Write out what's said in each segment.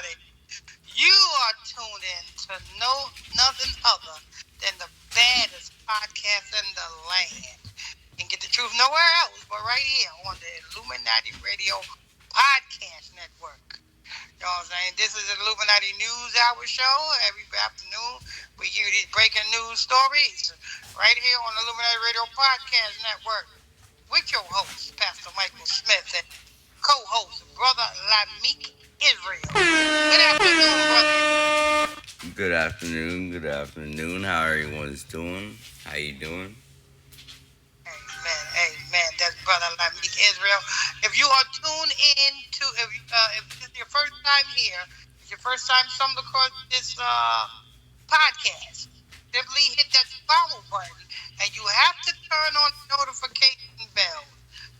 everybody. You are tuned in to nothing other than the baddest podcast in the land. You can get the truth nowhere else but right here on the Illuminati Radio Podcast Network. You know what I'm saying? This is the Illuminati News Hour show. Every afternoon, we give you these breaking news stories right here on the Illuminati Radio Podcast Network with your host, Pastor Michael Smith, and co-host, Brotha Lamick Israel. Good afternoon, brother. Good afternoon. How everyone's doing? How you doing? Amen. That's Brotha Lamick Israel. If you are tuned in to, if this is your first time here, it's your first time stumbled across this podcast, simply hit that follow button, and you have to turn on the notification bell.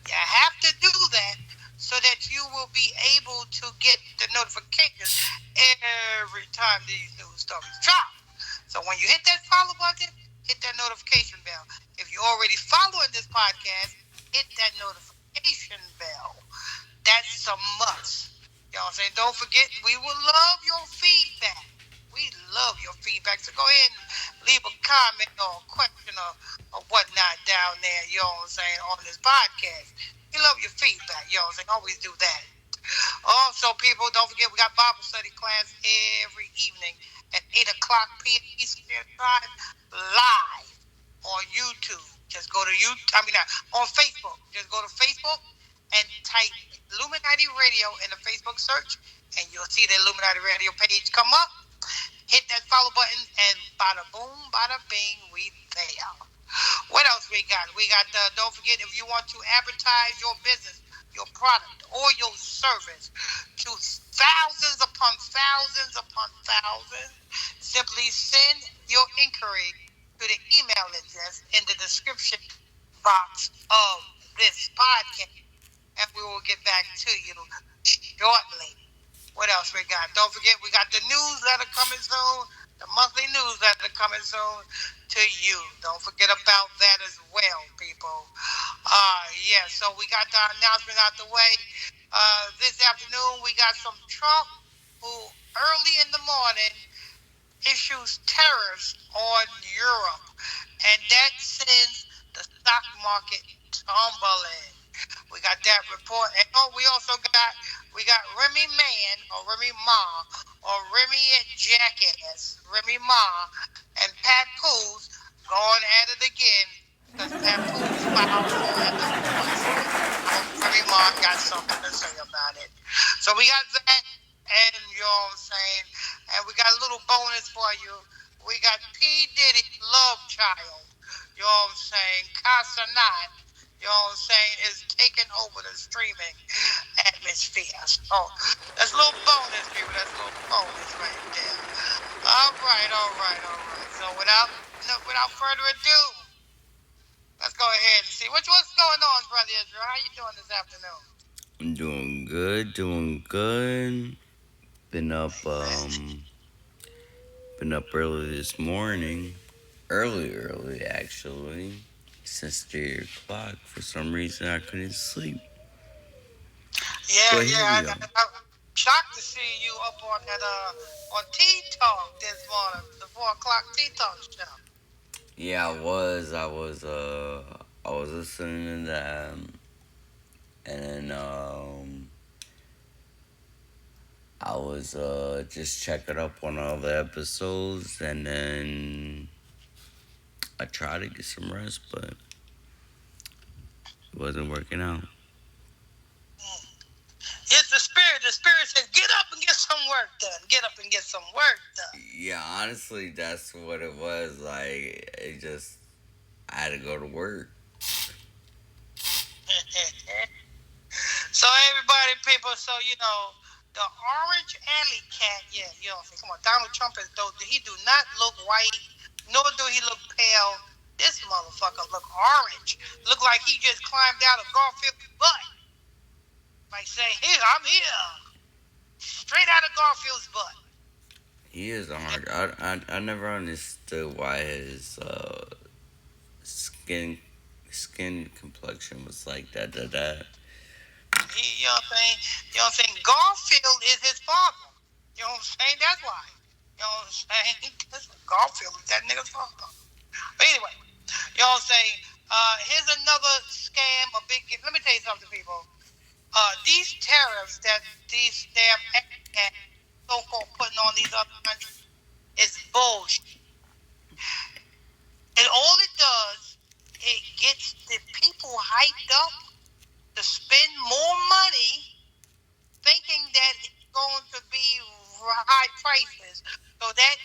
You have to do that so that you will be able to get the notifications every time these news stories drop. So when you hit that follow button, hit that notification bell. If you're already following this podcast, hit that notification bell. That's a must. You know what I'm saying? Don't forget, we will love your feedback. We love your feedback. So go ahead and leave a comment or a question or whatnot down there, you know what I'm saying, on this podcast. We love your feedback, you know what I'm saying? Always do that. Also, people, don't forget we got Bible study class every evening at 8 o'clock p.m. Eastern Time live on YouTube. Just go to on Facebook. Just go to Facebook and type Illuminati Radio in the Facebook search, and you'll see the Illuminati Radio page come up. Hit that follow button, and bada boom, bada bing, we there. What else we got? We got, don't forget, if you want to advertise your business, your product, or your service to thousands upon thousands upon thousands, simply send your inquiry to the email address in the description box of this podcast, and we will get back to you shortly. What else we got? Don't forget, we got the newsletter coming soon, the monthly newsletter coming soon to you. Don't forget about that as well, people. So we got the announcement out the way. This afternoon, we got some Trump who early in the morning issues tariffs on Europe, and that sends the stock market tumbling. We got that report, and we also got Remy Ma, or Remy at Jackass, Remy Ma, and Papoose going at it again because Papoose filed for divorce. Remy Ma got something to say about it. So we got that, and you know what I'm saying, and we got a little bonus for you. We got P. Diddy's love child, you know what I'm saying, Cenat, you know what I'm saying, is taking over the streaming atmosphere. So that's a little bonus, people. That's a little bonus right there. All right. So without further ado, let's go ahead and see what's going on, Brother Israel. How you doing this afternoon? I'm doing good. Been up early this morning. Early actually. Since 3 o'clock. For some reason I couldn't sleep. I'm shocked to see you up on that on Tea Talk this morning, the 4 o'clock Tea Talk show. Yeah, I was listening to that, and then I was just checking up on all the episodes, and then I tried to get some rest, but it wasn't working out. It's the spirit. The spirit says, "Get up and get some work done. Get up and get some work done." Yeah, honestly, that's what it was. Like, I had to go to work. So everybody, people, the orange alley cat, come on, Donald Trump he do not look white, nor do he look pale. This motherfucker look orange. Look like he just climbed out of Garfield's butt. Like say, here, I'm here. Straight out of Garfield's butt. He is orange. I never understood why his skin complexion was like that. You know what I'm saying? Garfield is his father. You know what I'm saying? That's why. You know what I'm saying? Garfield is that nigga's father. But anyway, you know what I'm saying? Here's another scam, a big. Let me tell you something, people. These tariffs that these damn so-called putting on these other countries is bullshit. And all it does, it gets the people hyped up to spend more money, thinking that it's going to be high prices. So that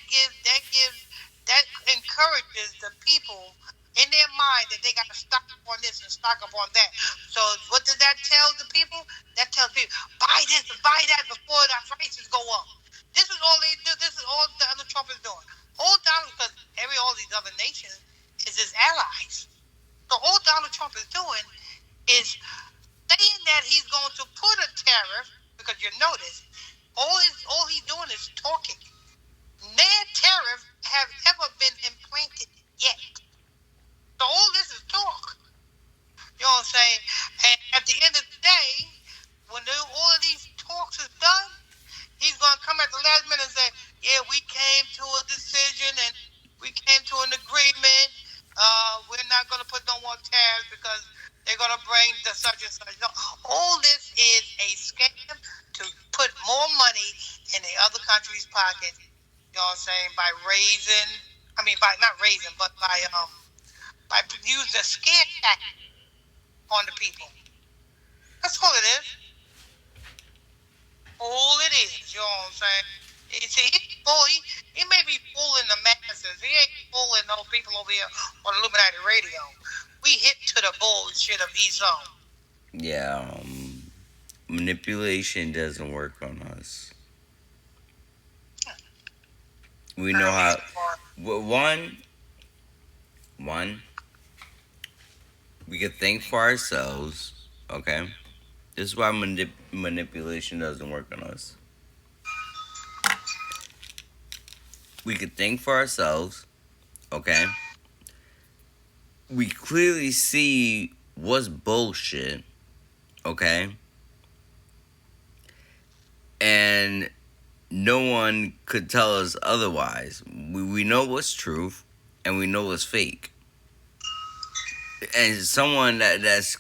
encourages the people in their mind that they got to stock up on this and stock up on that. So what does that tell the people? That tells people buy this and buy that before the prices go up. This is all they do. This is all Donald Trump is doing. All these other nations is his allies. So all Donald Trump is doing is saying that he's going to put a tariff, because you notice all he's doing is talking. No tariff have ever been implanted yet. So all this is talk. You know what I'm saying? And at the end of the day, when all of these talks is done, he's going to come at the last minute and say, yeah, we came to a decision and we came to an agreement. We're not going to put no more tariffs because they're going to bring the such and such. No, all this is a scam to put more money in the other country's pocket. You know what I'm saying? By not raising, but by using a scare tactic on the people. That's all it is. All it is. You know what I'm saying? He may be fooling the masses. He ain't fooling no people over here on Illuminati Radio. We hit to the bullshit of Esau. Yeah, manipulation doesn't work on us. We know how. One, we can think for ourselves. Okay, this is why manipulation doesn't work on us. We could think for ourselves. Okay. We clearly see what's bullshit. Okay. And no one could tell us otherwise. We know what's truth and we know what's fake. And someone that's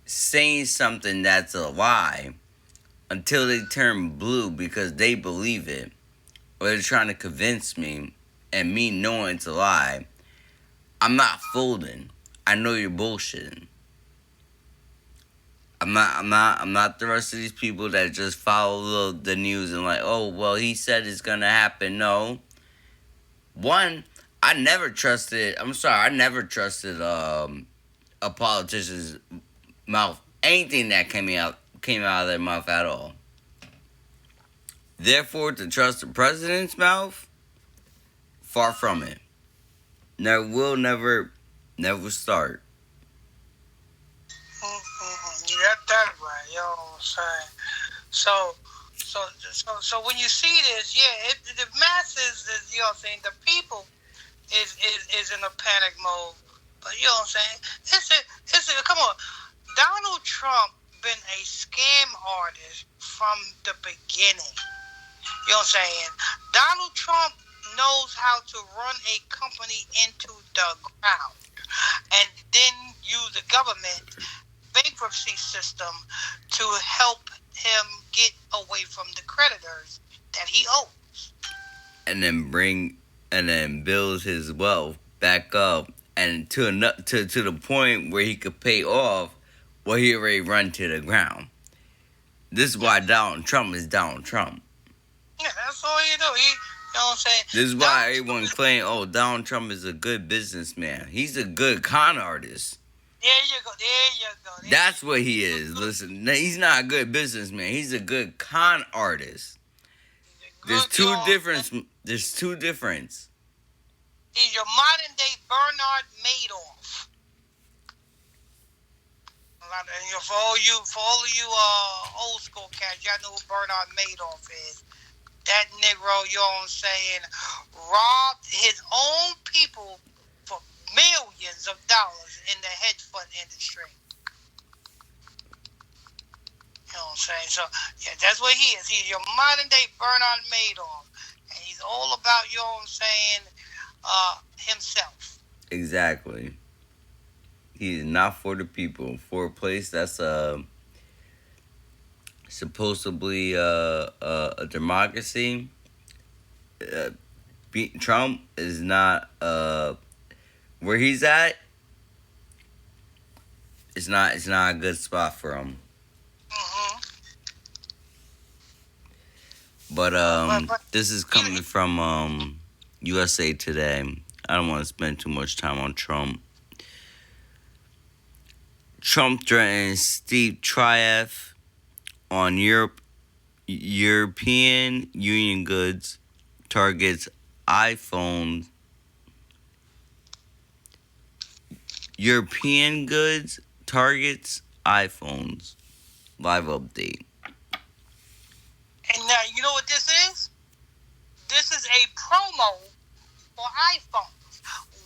saying something that's a lie until they turn blue because they believe it, or they're trying to convince me, and me knowing it's a lie, I'm not folding. I know you're bullshitting. I'm not the rest of these people that just follow the news and like, oh, well, he said it's gonna happen. No. One, I never trusted a politician's mouth. Anything that came out of their mouth at all. Therefore, to trust the president's mouth, far from it. Will never start. You got that right. You know what I'm saying? So when you see this, yeah, the masses, you know what I'm saying, the people is in a panic mode. But you know what I'm saying? Come on. Donald Trump been a scam artist from the beginning. You know what I'm saying? Donald Trump knows how to run a company into the ground and then use the government bankruptcy system to help him get away from the creditors that he owes. And then build his wealth back up and to the point where he could pay off what he already run to the ground. This is why Donald Trump is Donald Trump. Yeah, that's all you do. You know what I'm saying? This is why everyone claim, oh, Donald Trump is a good businessman. He's a good con artist. There you go. That's what he is. Listen, he's not a good businessman. He's a good con artist. There's two difference. He's your modern day Bernard Madoff. For all of you old school cats, y'all know who Bernard Madoff is. That Negro, you know what I'm saying, robbed his own people for millions of dollars in the hedge fund industry. You know what I'm saying? So, yeah, that's what he is. He's your modern day Bernard Madoff. And he's all about, you know what I'm saying, himself. Exactly. He is not for the people. For a place that's supposedly a democracy, uh, Trump is not where he's at. It's not a good spot for him. Mm-hmm. But But this is coming from USA Today. I don't want to spend too much time on Trump. Trump threatens steep tariff on European Union goods, targets iPhones. European goods targets iPhones. Live update. and now, you know what this is? This is a promo for iPhones.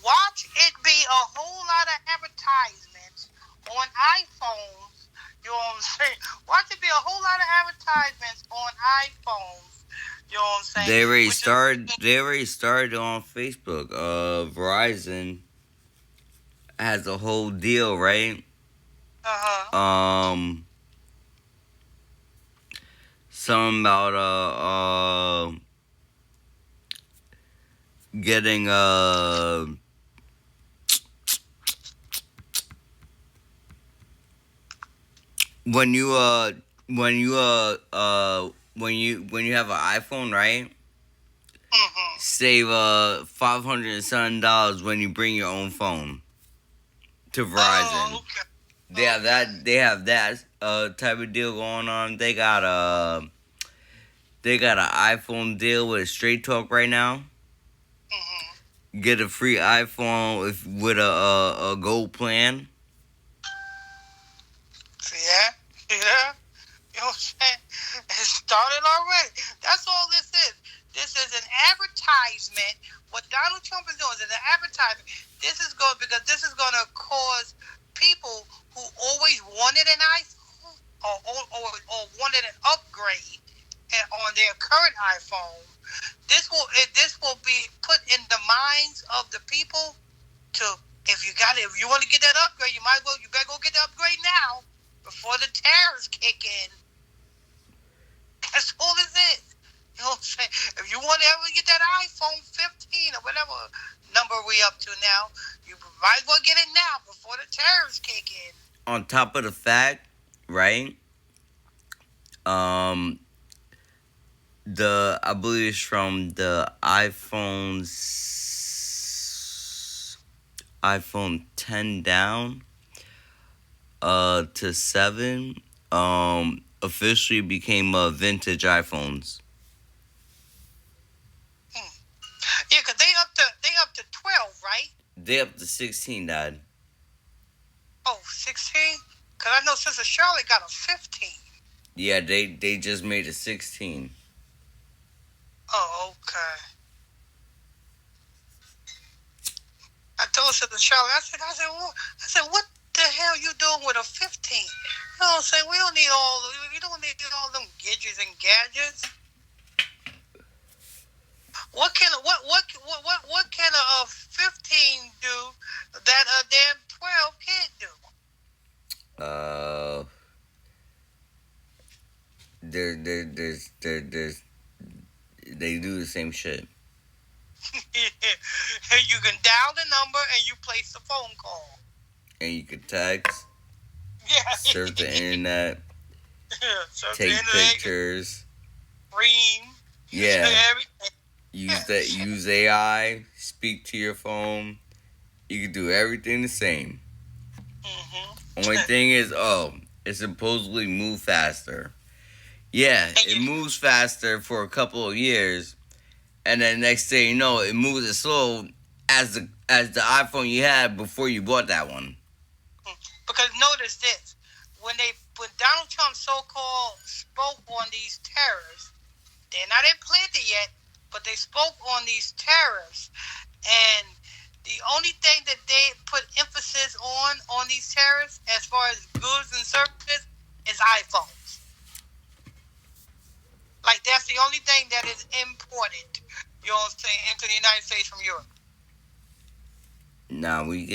Watch it be a whole lot of advertisements on iPhones. You know what I'm saying? Watch it be a whole lot of advertisements on iPhones. You know what I'm saying? They already started on Facebook. Verizon has a whole deal, right? Something about getting when you when you have an iPhone, right? Mm-hmm. Save $507 when you bring your own phone to Verizon. Oh, okay. They have that. They have that type of deal going on. They got an iPhone deal with Straight Talk right now. Mm-hmm. Get a free iPhone with a gold plan. See that? See that? You know what I'm saying? It started already. That's all this is. This is an advertisement. What Donald Trump is doing is an advertisement. This is going because this is going to cause people who always wanted an iPhone or wanted an upgrade on their current iPhone. This will be put in the minds of the people to if you want to get that upgrade, you better go get the upgrade now before the tariffs kick in. That's all this is. You know what I'm saying? If you want to ever get that iPhone 15 or whatever number we up to now, you might as well get it now before the tariffs kick in. On top of the fact, right? I believe it's from the iPhone 10 down to 7 officially became vintage iPhones. Yeah, cause they up to 12, right? They up to 16, Dad. Oh, 16? Cause I know Sister Charlotte got a 15. Yeah, they just made a 16. Oh, okay. I told Sister Charlotte, I said, what the hell you doing with a 15? You know what I'm saying? We don't need all them gadgets and gadgets. What can a 15 do that a damn 12 can't do? They do the same shit. You can dial the number and you place the phone call. And you can text. Yeah. Surf the internet. Take pictures. Ream. Yeah. Use AI. Speak to your phone. You can do everything the same. Mm-hmm. Only thing is, it supposedly move faster. Yeah, it moves faster for a couple of years, and then next thing you know, it moves as slow as the iPhone you had before you bought that one. Because notice this, when Donald Trump so-called spoke on these tariffs, they're not implemented yet, but they spoke on these tariffs, and the only thing that they put emphasis on these tariffs, as far as goods and services, is iPhones. Like, that's the only thing that is imported, you know what I'm saying, into the United States from Europe. Nah, we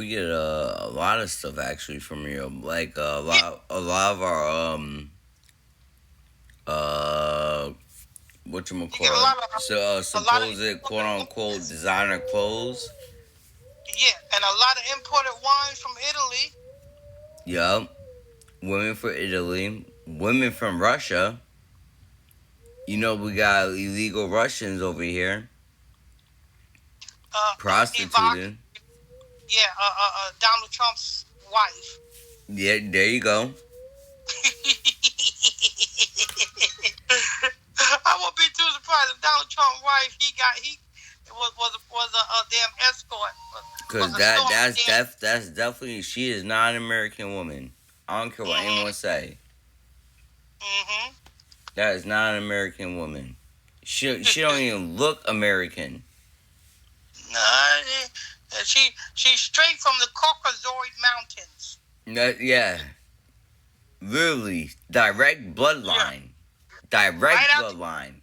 get a lot of stuff actually from Europe. Like a lot of our uh whatchamacallit, supposed quote unquote designer clothes. Yeah, and a lot of imported wines from Italy. Yup. Women from Italy, women from Russia. You know, we got illegal Russians over here prostituting. Yeah, Donald Trump's wife. Yeah, there you go. I won't be too surprised if Donald Trump's wife he was a damn escort. Cause that's definitely, she is not an American woman. I don't care what anyone say. Mm-hmm. That is not an American woman. She don't even look American. Nah, she's straight from the Caucasoid Mountains. Yeah, literally direct bloodline. Direct right bloodline.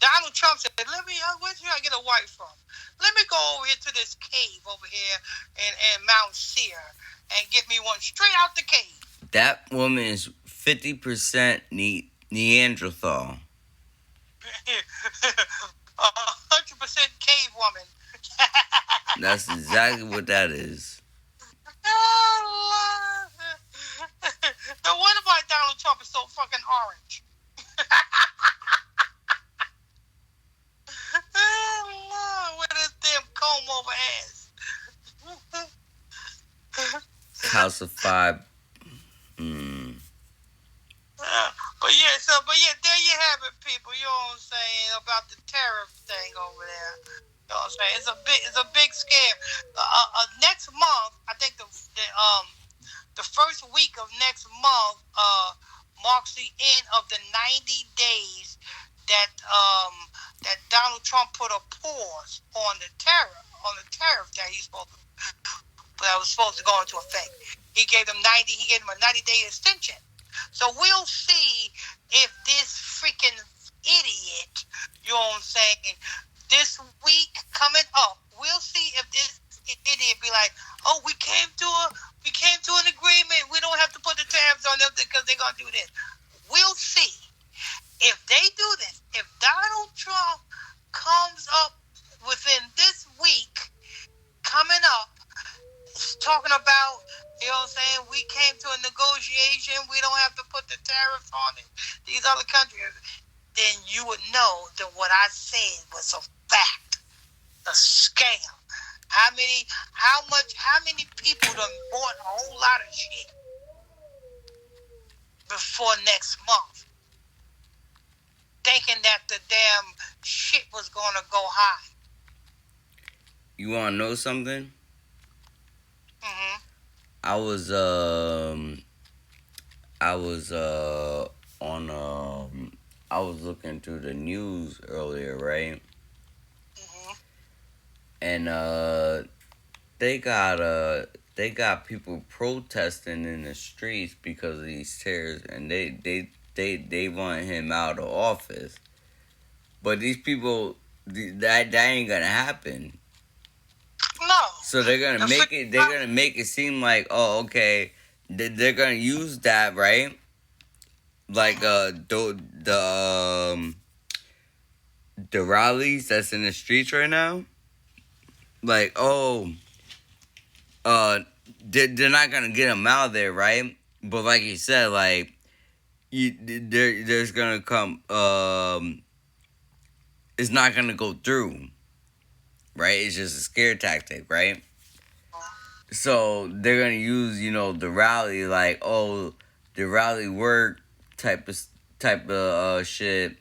Donald Trump said, where should I get a wife from? Let me go over here to this cave over here in Mount Seir and get me one straight out the cave. That woman is 50% Neanderthal. 100% cave woman. That's exactly what that is. No wonder why Donald Trump is so fucking orange. With his damn comb over ass. Calcified. But there you have it, people. You know what I'm saying about the tariff thing over there. You know what I'm saying? It's a big scare. Next month, I think the first week of next month marks the end of the 90 days that Donald Trump put a pause on the tariff that was supposed to go into effect. He gave them a 90-day extension. So we'll see if this freaking idiot, you know what I'm saying, this week coming up, we'll see if this idiot be like, oh, we came to an agreement. We don't have to put the tariffs on them because they're gonna do this. We'll see if they do this. If Donald Trump comes up within this week coming up, talking about, you know what I'm saying, we came to a negotiation, we don't have to put the tariffs on these other countries, then you would know that what I said was a fact, a scam. How many people done bought a whole lot of shit before next month, thinking that the damn shit was gonna go high. You wanna know something? Mm-hmm. I was looking through the news earlier, right? Mm-hmm. And they got people protesting in the streets because of these tariffs, and they want him out of office. But these people, that ain't gonna happen. No. So they're gonna make it seem like, oh, okay, they're gonna use that, right? Like the rallies that's in the streets right now. Like, oh, they're not gonna get them out of there, right? But like you said, like, there's gonna come, it's not gonna go through, right? It's just a scare tactic, right? So they're gonna use, the rally, like, oh, the rally work type of shit.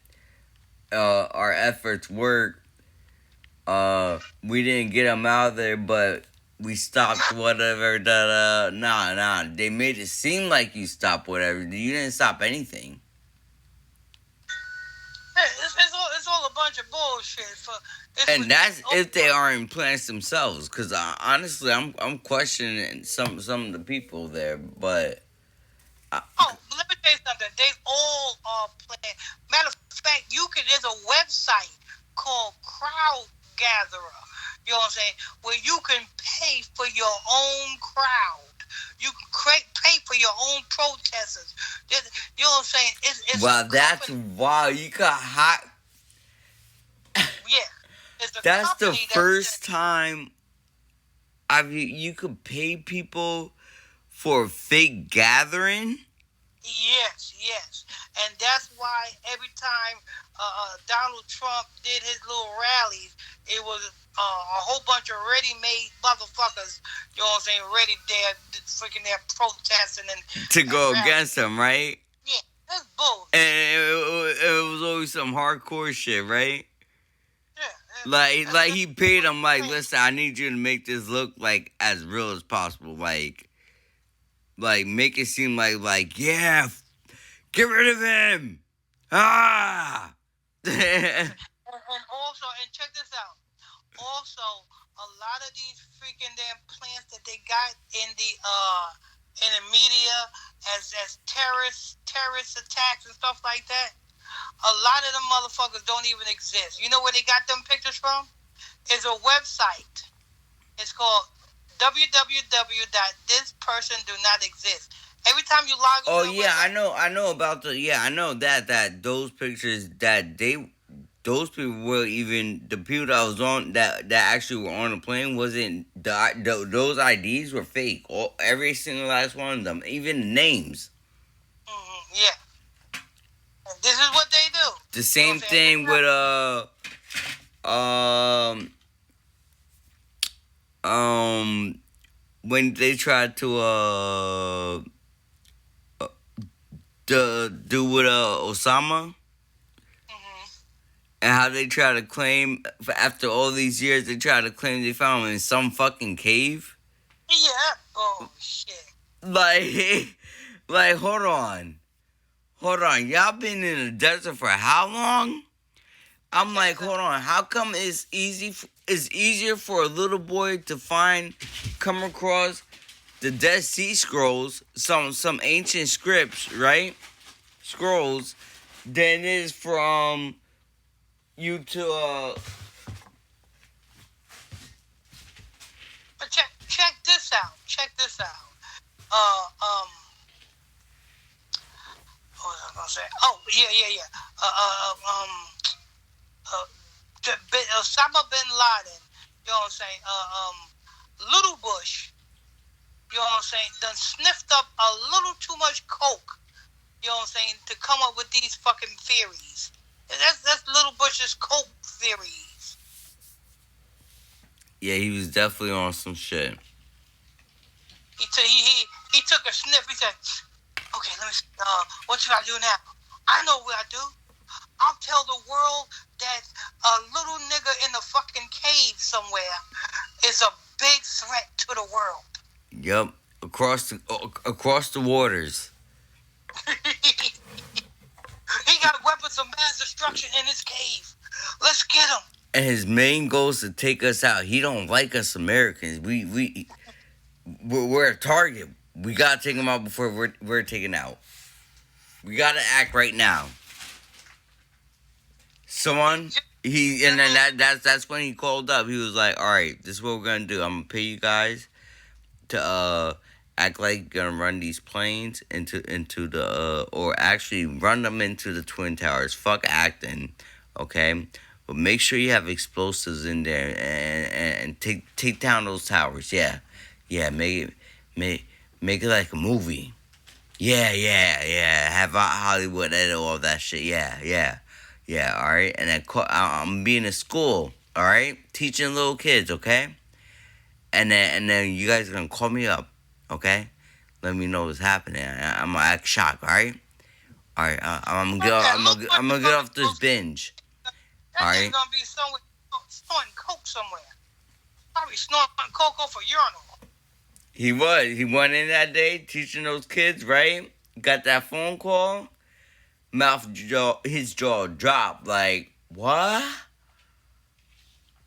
Our efforts work. We didn't get them out of there, but we stopped whatever. Nah. They made it seem like you stopped whatever. You didn't stop anything. It's all a bunch of bullshit. And that's if they are in plants themselves. Because honestly, I'm questioning some of the people there, but Oh, let me tell you something. They all are playing. Matter of fact, there's a website called Crowd Gatherer. You know what I'm saying? Where you can pay for your own crowd. You can pay for your own protesters. You know what I'm saying? It's Wow, a that's company. wow. You got hot. Yeah, it's a That's the company first time you could pay people for a fake gathering. Yes, and that's why every time Donald Trump did his little rallies, it was a whole bunch of ready-made motherfuckers. You know what I'm saying? Ready there, freaking there protesting To and go rallying. against them, right? Yeah, that's bullshit. And it was always some hardcore shit, right? Yeah, Like he paid him like, listen, I need you to make this look like as real as possible. Like make it seem like yeah, get rid of him. Ah. and also, and check this out. Also, a lot of these freaking damn plants that they got in the media as terrorist attacks and stuff like that. A lot of them motherfuckers don't even exist. You know where they got them pictures from? It's a website. It's called www.thispersondonotexist. Every time you log into Oh the yeah, website, I know about I know that those pictures those people were even the people that was on that actually were on the plane wasn't those IDs were fake. Every single last one of them, even the names. yeah. And this is what they do. The same thing with when they tried to do with Osama. And how they try to claim, after all these years, they try to claim they found him in some fucking cave. Yeah. Oh, shit. Like, hold on. Y'all been in the desert for how long? I'm like, hold on. How come it's easier for a little boy to come across the Dead Sea Scrolls, some ancient scripts, right? Scrolls, than it is from you to But check this out. What was I gonna say? Oh, yeah. Osama bin Laden. You know what I'm saying? Little Bush. You know what I'm saying? Done sniffed up a little too much coke. You know what I'm saying? To come up with these fucking theories. That's Little Bush's coke theories. Yeah, he was definitely on some shit. He took a sniff. He said, "Okay, let me. What you gotta do now? I know what I do. I'll tell the world that a little nigga in a fucking cave somewhere is a big threat to the world." Yep, across the waters. He got weapons of mass destruction in his cave. Let's get him. And his main goal is to take us out. He don't like us Americans. We're a target. We gotta take him out before we're taken out. We gotta act right now. That's when he called up. He was like, "All right, this is what we're gonna do. I'm gonna pay you guys to act like you're gonna run these planes into the or actually run them into the Twin Towers. Fuck acting, okay? But make sure you have explosives in there and take down those towers. Yeah, make it like a movie. Yeah. Have Hollywood edit all that shit. Yeah. All right, and then I'm being in school. All right, teaching little kids. Okay, and then you guys are gonna call me up. Okay, let me know what's happening. I'm gonna act shocked. All right. I'm gonna get off this binge. That nigga's gonna be somewhere snorting coke somewhere. Probably snorting coke off a urinal. He went in that day teaching those kids, right? Got that phone call. His jaw dropped. Like, what?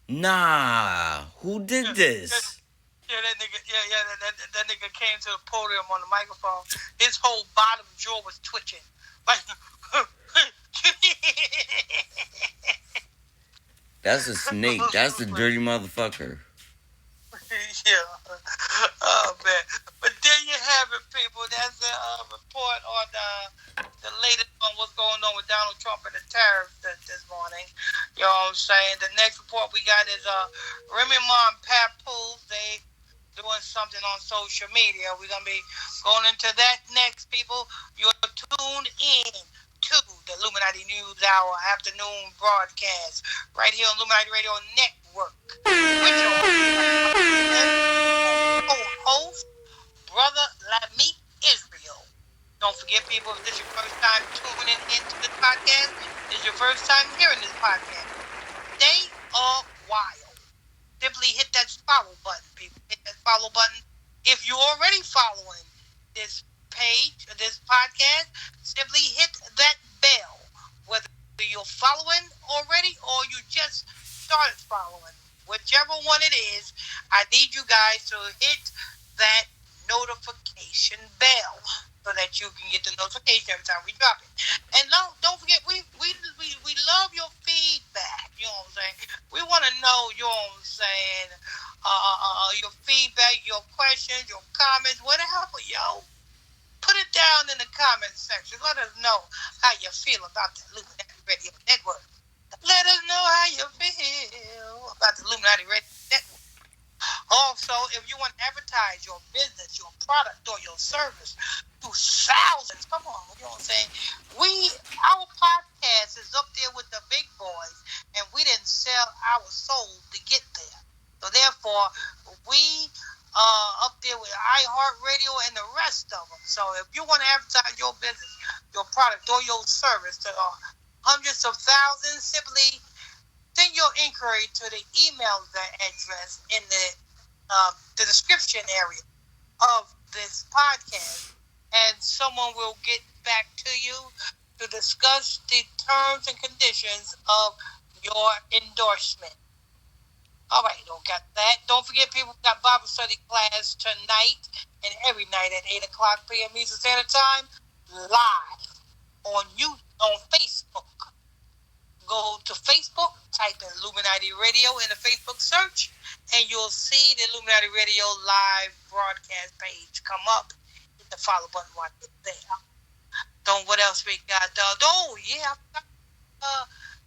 Nah, who did this? Yeah, that nigga. That nigga came to the podium on the microphone. His whole bottom jaw was twitching, like. That's a snake. That's a dirty motherfucker. Yeah. Oh man. But there you have it, people. That's a report on the latest on what's going on with Donald Trump and the tariffs this morning. You know what I'm saying? The next report we got is Remy Ma and Papoose. They doing something on social media. We're gonna be going into that next, people. You're tuned in to the Illuminati News Hour afternoon broadcast right here on Illuminati Radio Network with your host, Brotha Lamick Israel. Don't forget, people, if this is your first time tuning into this podcast, this is your first time hearing this podcast, stay a while. Simply hit that follow button, people. Hit that follow button. If you're already following this page, this podcast, simply hit that bell. Whether you're following already or you just started following, whichever one it is, I need you guys to hit that notification bell so that you can get the notification every time we drop it. And don't forget, we love your feedback. You know what I'm saying? We want to know, you know what I'm saying, your feedback, your questions, your comments, whatever, yo. Put it down in the comment section. Let us know how you feel about the Illuminati Radio Network. Let us know how you feel about the Illuminati Radio Network. Also, if you want to advertise your business, your product, or your service to thousands, come on, you know what I'm saying? Our podcast is up there with the big boys, and we didn't sell our soul to get there. So therefore, we up there with iHeartRadio and the rest of them. So if you want to advertise your business, your product, or your service to hundreds of thousands, simply send your inquiry to the email address in the description area of this podcast, and someone will get back to you to discuss the terms and conditions of your endorsement. All right, got that. Don't forget, people, got Bible study class tonight and every night at 8 o'clock p.m. Eastern Standard Time, live on Facebook. Go to Facebook, type in Illuminati Radio in the Facebook search, and you'll see the Illuminati Radio live broadcast page come up. Hit the follow button right there. What else we got?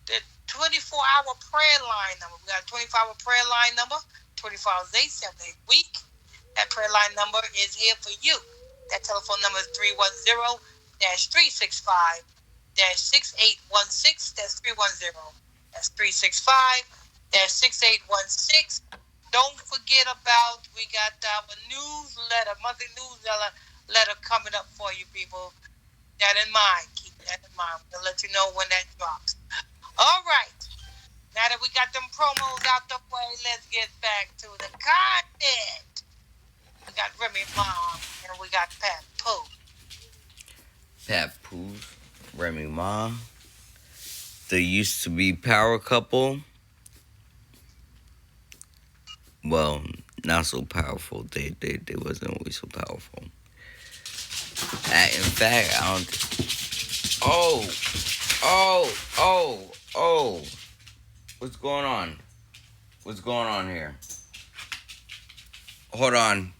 The 24-hour prayer line number. We got a 24-hour prayer line number, 24 hours a day, 7 days a week. That prayer line number is here for you. That telephone number is 310-365-6816. That's 310. That's 365-6816. Don't forget about, we got our monthly newsletter coming up for you, people. Keep that in mind. We'll let you know when that drops. All right. Now that we got them promos out the way, let's get back to the content. We got Remy Ma and we got Papoose, Remy Ma. They used to be power couple. Well, not so powerful. They wasn't always so powerful. In fact, I don't. Oh! What's going on? What's going on here? Hold on.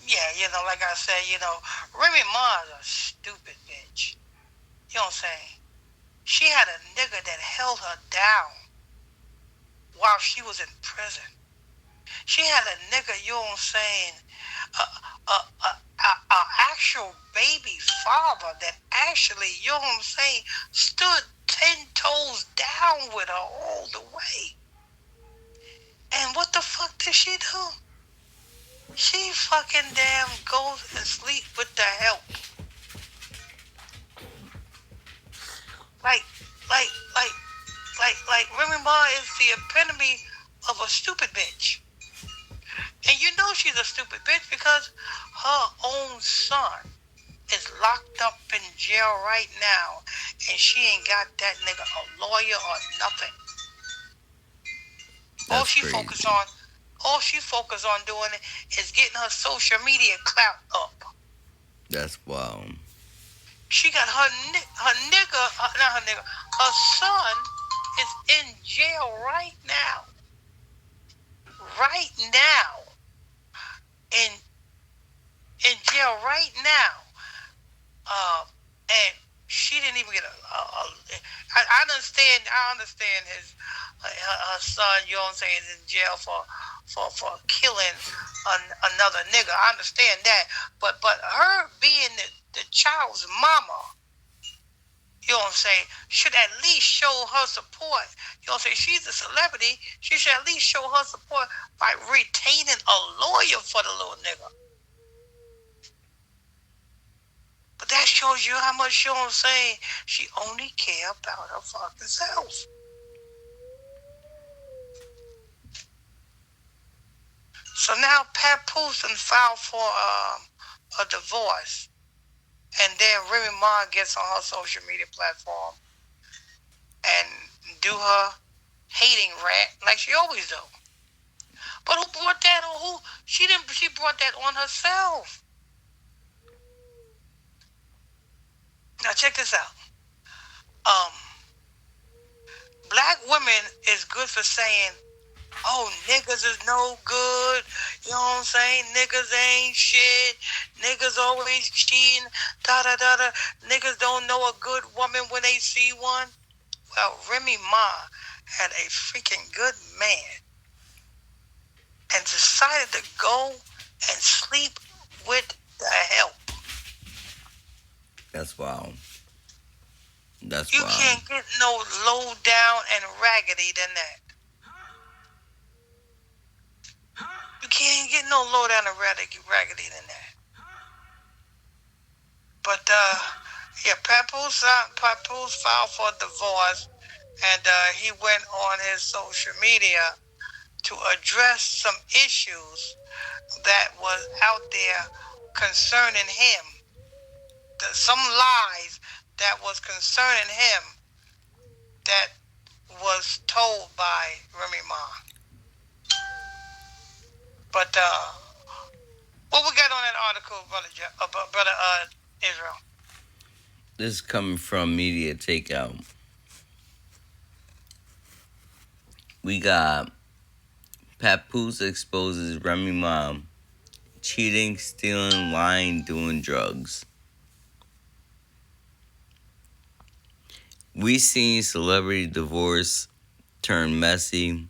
Yeah, like I said, Remy Ma is a stupid bitch. You know what I'm saying? She had a nigga that held her down while she was in prison. She had a nigga, you know what I'm saying, a actual baby father that actually, you know what I'm saying, stood 10 toes down with her all the way. And what the fuck did she do? She fucking damn goes and sleep with the help. Like Remy Ma is the epitome of a stupid bitch. And you know she's a stupid bitch because her own son is locked up in jail right now, and she ain't got that nigga a lawyer or nothing. All she focused on All she focused on doing is getting her social media clout up. That's wild. She got her nigga, not her nigga, her son is in jail right now. Right now. In jail right now. And she didn't even get I understand his her son, you know what I'm saying, is in jail for killing another nigga. I understand that. But her being the child's mama, you know what I'm saying, should at least show her support. You know what I'm saying? She's a celebrity. She should at least show her support by retaining a lawyer for the little nigga. But that shows you how much, you know what I'm saying, she only care about her fucking self. So now Papoose filed for a divorce. And then Remy Ma gets on her social media platform and do her hating rant like she always do. But who brought that on? She brought that on herself. Now check this out. Black women is good for saying, oh, niggas is no good. You know what I'm saying? Niggas ain't shit. Niggas always cheating. Da-da-da-da. Niggas don't know a good woman when they see one. Well, Remy Ma had a freaking good man and decided to go and sleep with the help. That's wild. That's you wild. You can't get no low down and raggedy than that. You can't get no low down and raggedy than that. But yeah, Papoose filed for divorce, and he went on his social media to address some issues that was out there concerning him. Some lies that was concerning him that was told by Remy Ma. But what we got on that article, Brother Israel? This is coming from Media Takeout. We got Papoose exposes Remy Ma cheating, stealing, lying, doing drugs. We seen celebrity divorce turn messy.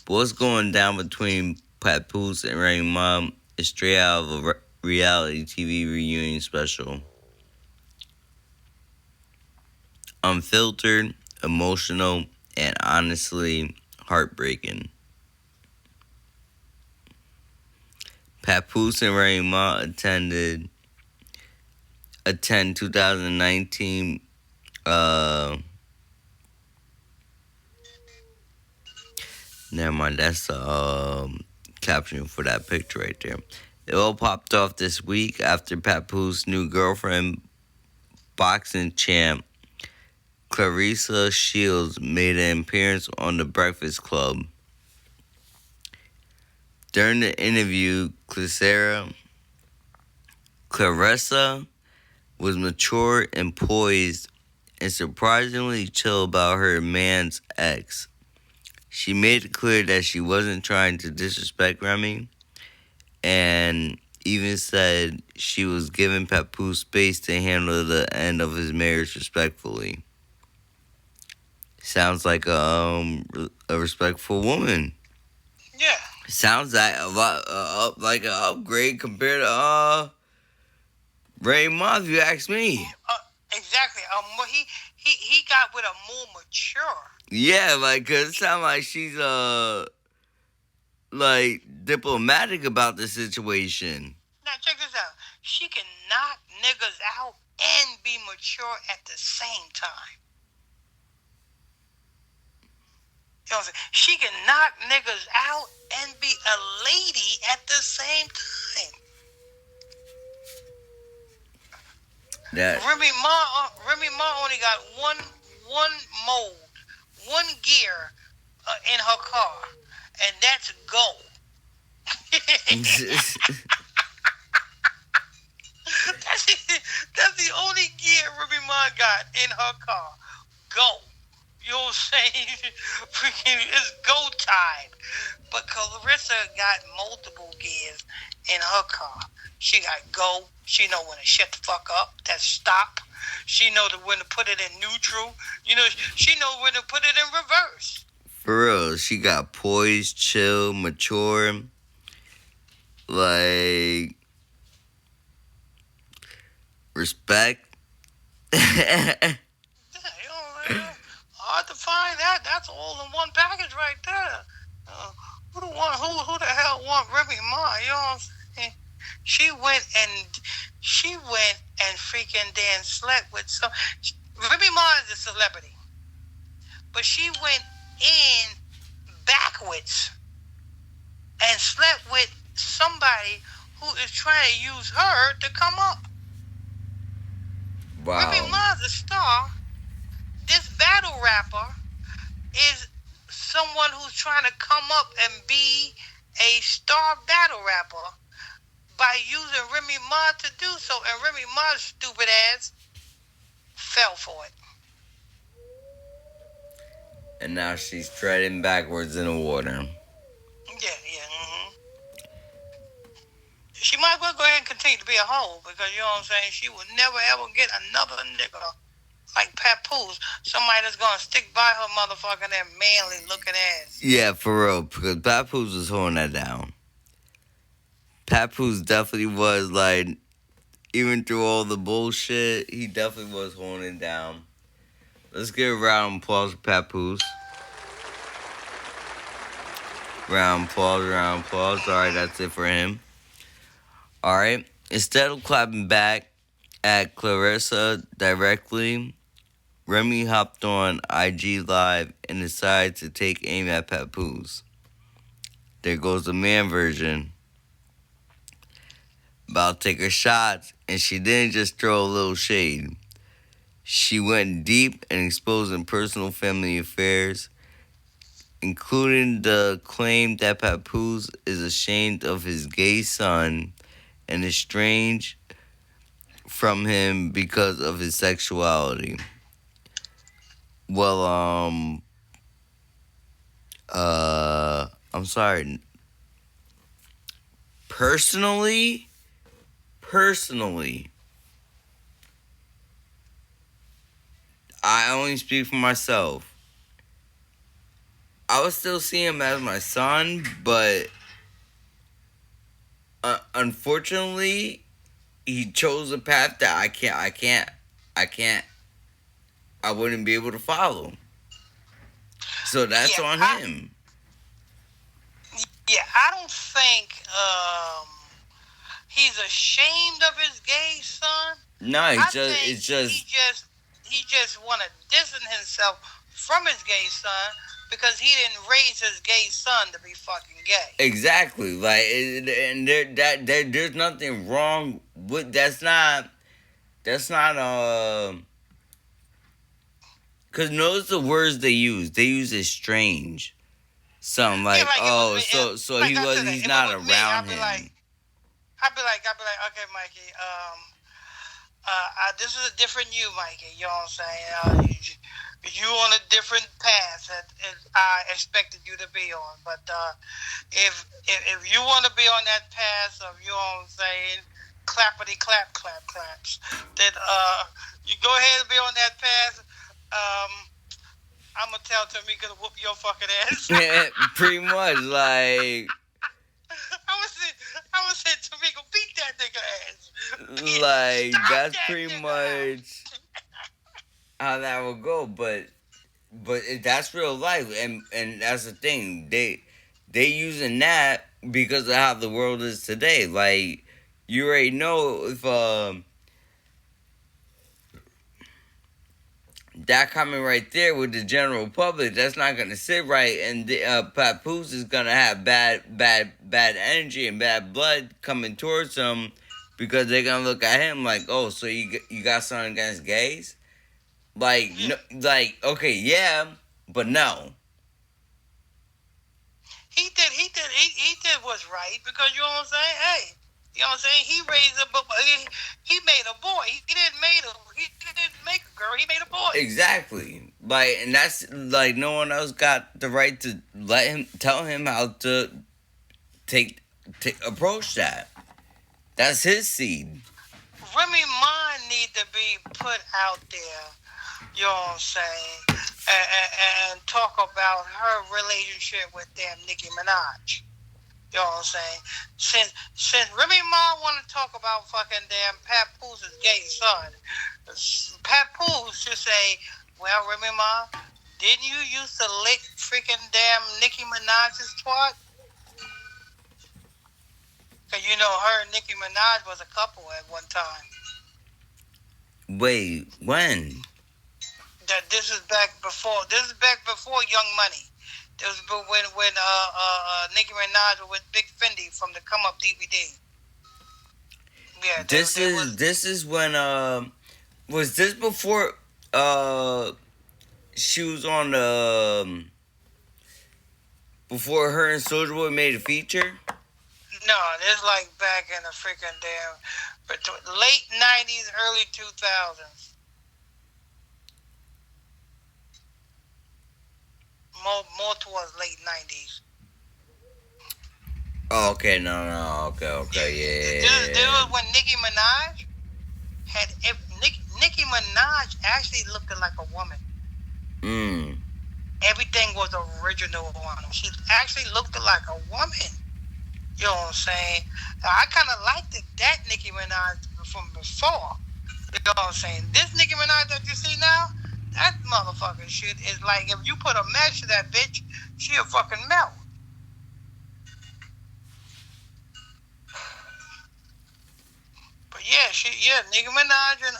But what's going down between Papoose and Remy Ma is straight out of a reality TV reunion special. Unfiltered, emotional, and honestly heartbreaking. Papoose and Remy Ma attend 2019 never mind, that's the caption for that picture right there. It all popped off this week after Papoose' new girlfriend, boxing champ Clarissa Shields, made an appearance on The Breakfast Club. During the interview, Clarissa was mature and poised and surprisingly chill about her man's ex. She made it clear that she wasn't trying to disrespect Remy, and even said she was giving Papoose space to handle the end of his marriage respectfully. Sounds like a respectful woman. Yeah. Sounds like a lot, like an upgrade compared to Remy Ma, if you ask me. Exactly. He got with a more mature. Yeah, like, cause it sounds like she's like diplomatic about the situation. Now check this out. She can knock niggas out and be mature at the same time. You know what I'm saying? She can knock niggas out and be a lady at the same time. Remy Ma only got one mode, one gear in her car, and that's go. That's the only gear Remy Ma got in her car. Go. You know what I'm saying? Freaking, it's go time. But Clarissa got multiple gears in her car. She got go. She know when to shut the fuck up. That's stop. She know when to put it in neutral. You know, she know when to put it in reverse. For real, she got poised, chill, mature, like respect. Yeah, hard to find that. That's all in one package right there. Who the hell want Remy Ma? You know what I'm saying? She went and freaking Dan slept with some. Remy Ma is a celebrity, but she went in backwards and slept with somebody who is trying to use her to come up. Wow. Remy Ma's a star. This battle rapper is someone who's trying to come up and be a star battle rapper by using Remy Ma to do so, and Remy Ma's stupid ass fell for it. And now she's treading backwards in the water. Yeah. She might as well go ahead and continue to be a hoe, because you know what I'm saying, she will never ever get another nigga like Papoose, somebody that's gonna stick by her motherfucking that manly looking ass. Yeah, for real, because Papoose was holding that down. Papoose definitely was, like, even through all the bullshit, he definitely was holding it down. Let's give a round of applause for Papoose. Round of applause. Alright, that's it for him. Alright, instead of clapping back at Clarissa directly, Remy hopped on IG Live and decided to take aim at Papoose. There goes the man version. About to take her shots, and she didn't just throw a little shade. She went deep in exposing personal family affairs, including the claim that Papoose is ashamed of his gay son and estranged from him because of his sexuality. Well, I'm sorry. Personally, I only speak for myself. I would still see him as my son, but unfortunately, he chose a path that I wouldn't be able to follow. So that's on him. Yeah, I don't think he's ashamed of his gay son. No, he just want to distance himself from his gay son because he didn't raise his gay son to be fucking gay. Exactly. Like, and there's nothing wrong with that's not because notice the words they use. They use estranged. Something like, he's not around him. I'd be like, okay, Mikey, this is a different you, Mikey. You know what I'm saying? You on a different path that I expected you to be on. But if you want to be on that path of, you know what I'm saying, clappity claps, then you go ahead and be on that path. I'm gonna tell Tamika to whoop your fucking ass. Pretty much, like. I would say Tamika, beat that nigga ass. Like, that's pretty much how that would go. But that's real life, and that's the thing. They using that because of how the world is today. Like, you already know if that comment right there with the general public, that's not gonna sit right, and Papoose is gonna have bad energy and bad blood coming towards him because they're gonna look at him like, oh, so you got something against gays? Like, no, like, okay, yeah, but no. he did what's right because you know what I'm saying. Hey, you know what I'm saying. He raised a he made a boy. He didn't make a girl. He made a boy. Exactly. Like, and that's like no one else got the right to let him tell him how to take approach that. That's his seed. Remy Ma need to be put out there. You know what I'm saying, and talk about her relationship with damn Nicki Minaj. You know what I'm saying? Since Remy Ma want to talk about fucking damn Papoose' gay son, Papoose should say, "Well, Remy Ma, didn't you used to lick freaking damn Nicki Minaj's twat? Cause you know her and Nicki Minaj was a couple at one time. Wait, when? That this is back before. This is back before Young Money. This was when Nicki Minaj was with Big Fendi from the Come Up DVD. Yeah, This is when was this before she was on before her and Soulja Boy made a feature? No, this like back in the freaking damn late '90s, early 2000s. More towards late '90s. Oh, okay, no, okay, yeah. This was when Nicki Minaj had. If Nicki Minaj actually looked like a woman. Everything was original on her. She actually looked like a woman. You know what I'm saying? I kind of liked that Nicki Minaj from before. You know what I'm saying? This Nicki Minaj that you see now, that motherfucking shit is like if you put a match to that bitch, she'll fucking melt. But yeah, Nicki Minaj and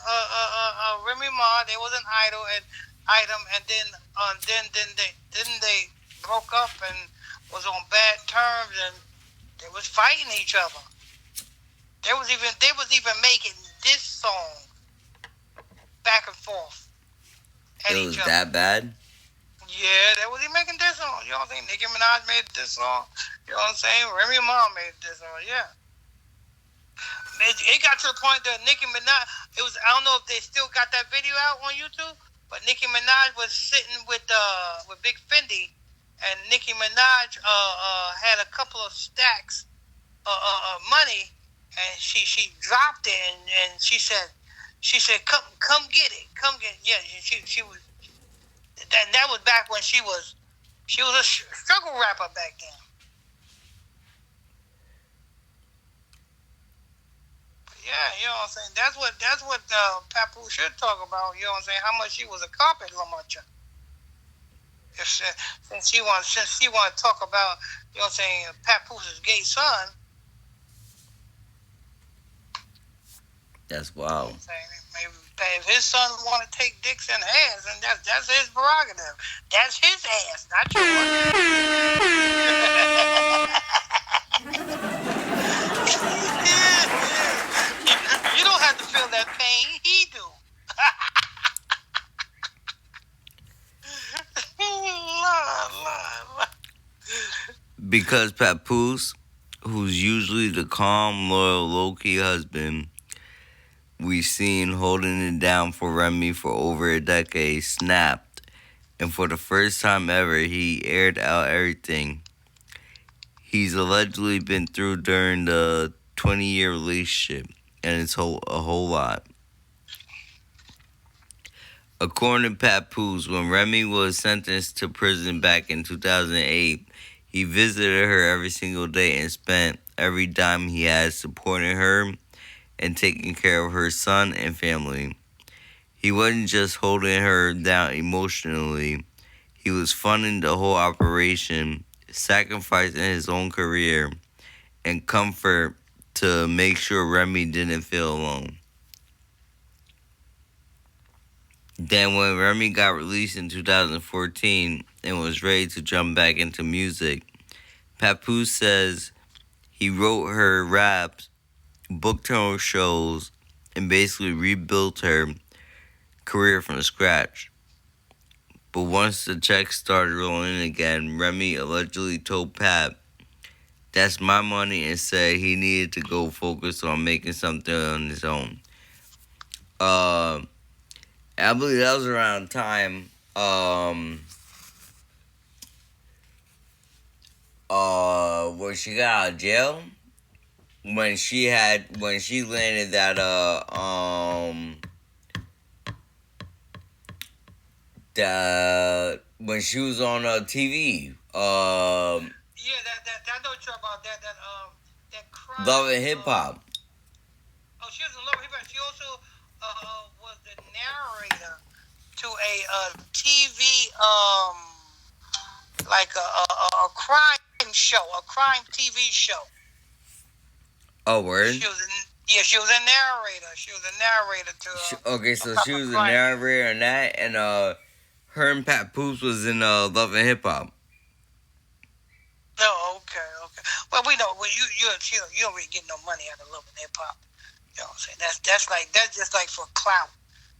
Remy Ma, they was an item, and then they broke up and was on bad terms, and they was fighting each other. They was even making this song back and forth at It was each other. that bad? Yeah, they was even making this song. You know what I'm saying? Nicki Minaj made this song. You know what I'm saying? Remy Ma made this song. Yeah. It got to the point that Nicki Minaj, I don't know if they still got that video out on YouTube, but Nicki Minaj was sitting with Big Fendi, and Nicki Minaj had a couple of stacks of money, and she dropped it, and she said come get it, yeah. She was that was back when she was a struggle rapper back then. Yeah, you know what I'm saying. That's what Papoose should talk about. You know what I'm saying? How much she was a carpet lumberjack. Since she want to talk about, you know what I'm saying, Papoose' gay son. That's wow. You know what I'm saying? Maybe if his son want to take dicks in ass, and that's his prerogative. That's his ass, not yours. You don't have to feel that pain. He do. Because Papoose, who's usually the calm, loyal, low-key husband we've seen holding it down for Remy for over a decade, snapped, and for the first time ever, he aired out everything he's allegedly been through during the 20-year relationship, and it's a whole lot. According to Papoose, when Remy was sentenced to prison back in 2008, he visited her every single day and spent every dime he had supporting her and taking care of her son and family. He wasn't just holding her down emotionally, he was funding the whole operation, sacrificing his own career and comfort to make sure Remy didn't feel alone. Then when Remy got released in 2014 and was ready to jump back into music, Papoose says he wrote her raps, booked her on shows, and basically rebuilt her career from scratch. But once the checks started rolling again, Remy allegedly told Pap, "That's my money," and said he needed to go focus on making something on his own. Uh, I believe that was around time where she got out of jail, when she landed that when she was on TV. Yeah, that I know what you're about. That crime. Love and Hip Hop. Oh, she was in Love and Hip Hop. She also was the narrator to a TV like a crime show, a crime TV show. Oh, word. She was a narrator. She was a narrator to. Okay, so she was a narrator on that, and her and Papoose was in Love and Hip Hop. Oh, okay. Well, we know. Well, you don't really get no money out of Love and Hip Hop. You know what I'm saying? That's just like for clout.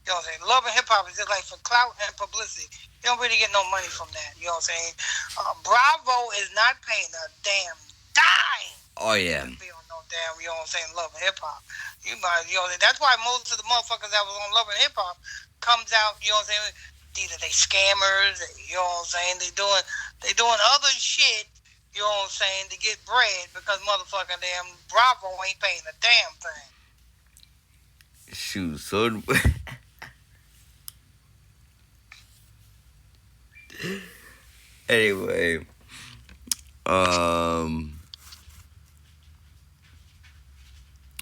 You know what I'm saying? Love and Hip Hop is just like for clout and publicity. You don't really get no money from that. You know what I'm saying? Bravo is not paying a damn dime. Oh yeah. Be on no damn. You know what I'm saying? Love and Hip Hop. You know, that's why most of the motherfuckers that was on Love and Hip Hop comes out. You know what I'm saying? Either they scammers. You know what I'm saying? They doing other shit. You know what I'm saying, to get bread, because motherfucking damn Bravo ain't paying a damn thing. Shoot, so anyway,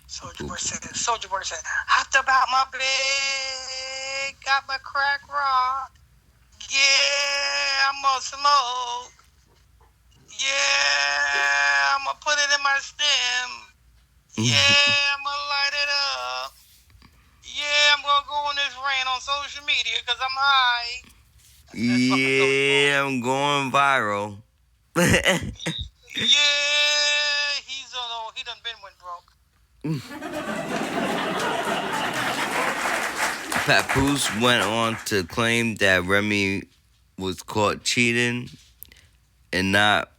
Soldier Boy said, hopped about my bed, got my crack rock. Yeah, I'm gonna smoke. Yeah, I'm gonna put it in my stem. Yeah, I'm gonna light it up. Yeah, I'm gonna go on this rant on social media because I'm high. Yeah, I'm going viral. Yeah, he done been went broke. Papoose went on to claim that Remy was caught cheating, and not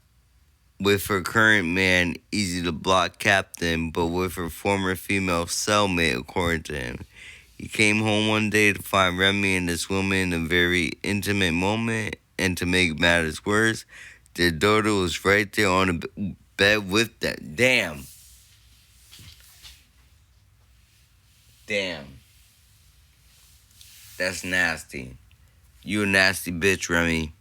with her current man, Easy to Block Captain, but with her former female cellmate, according to him. He came home one day to find Remy and this woman in a very intimate moment, and to make matters worse, their daughter was right there on the bed with that. Damn. That's nasty. You a nasty bitch, Remy.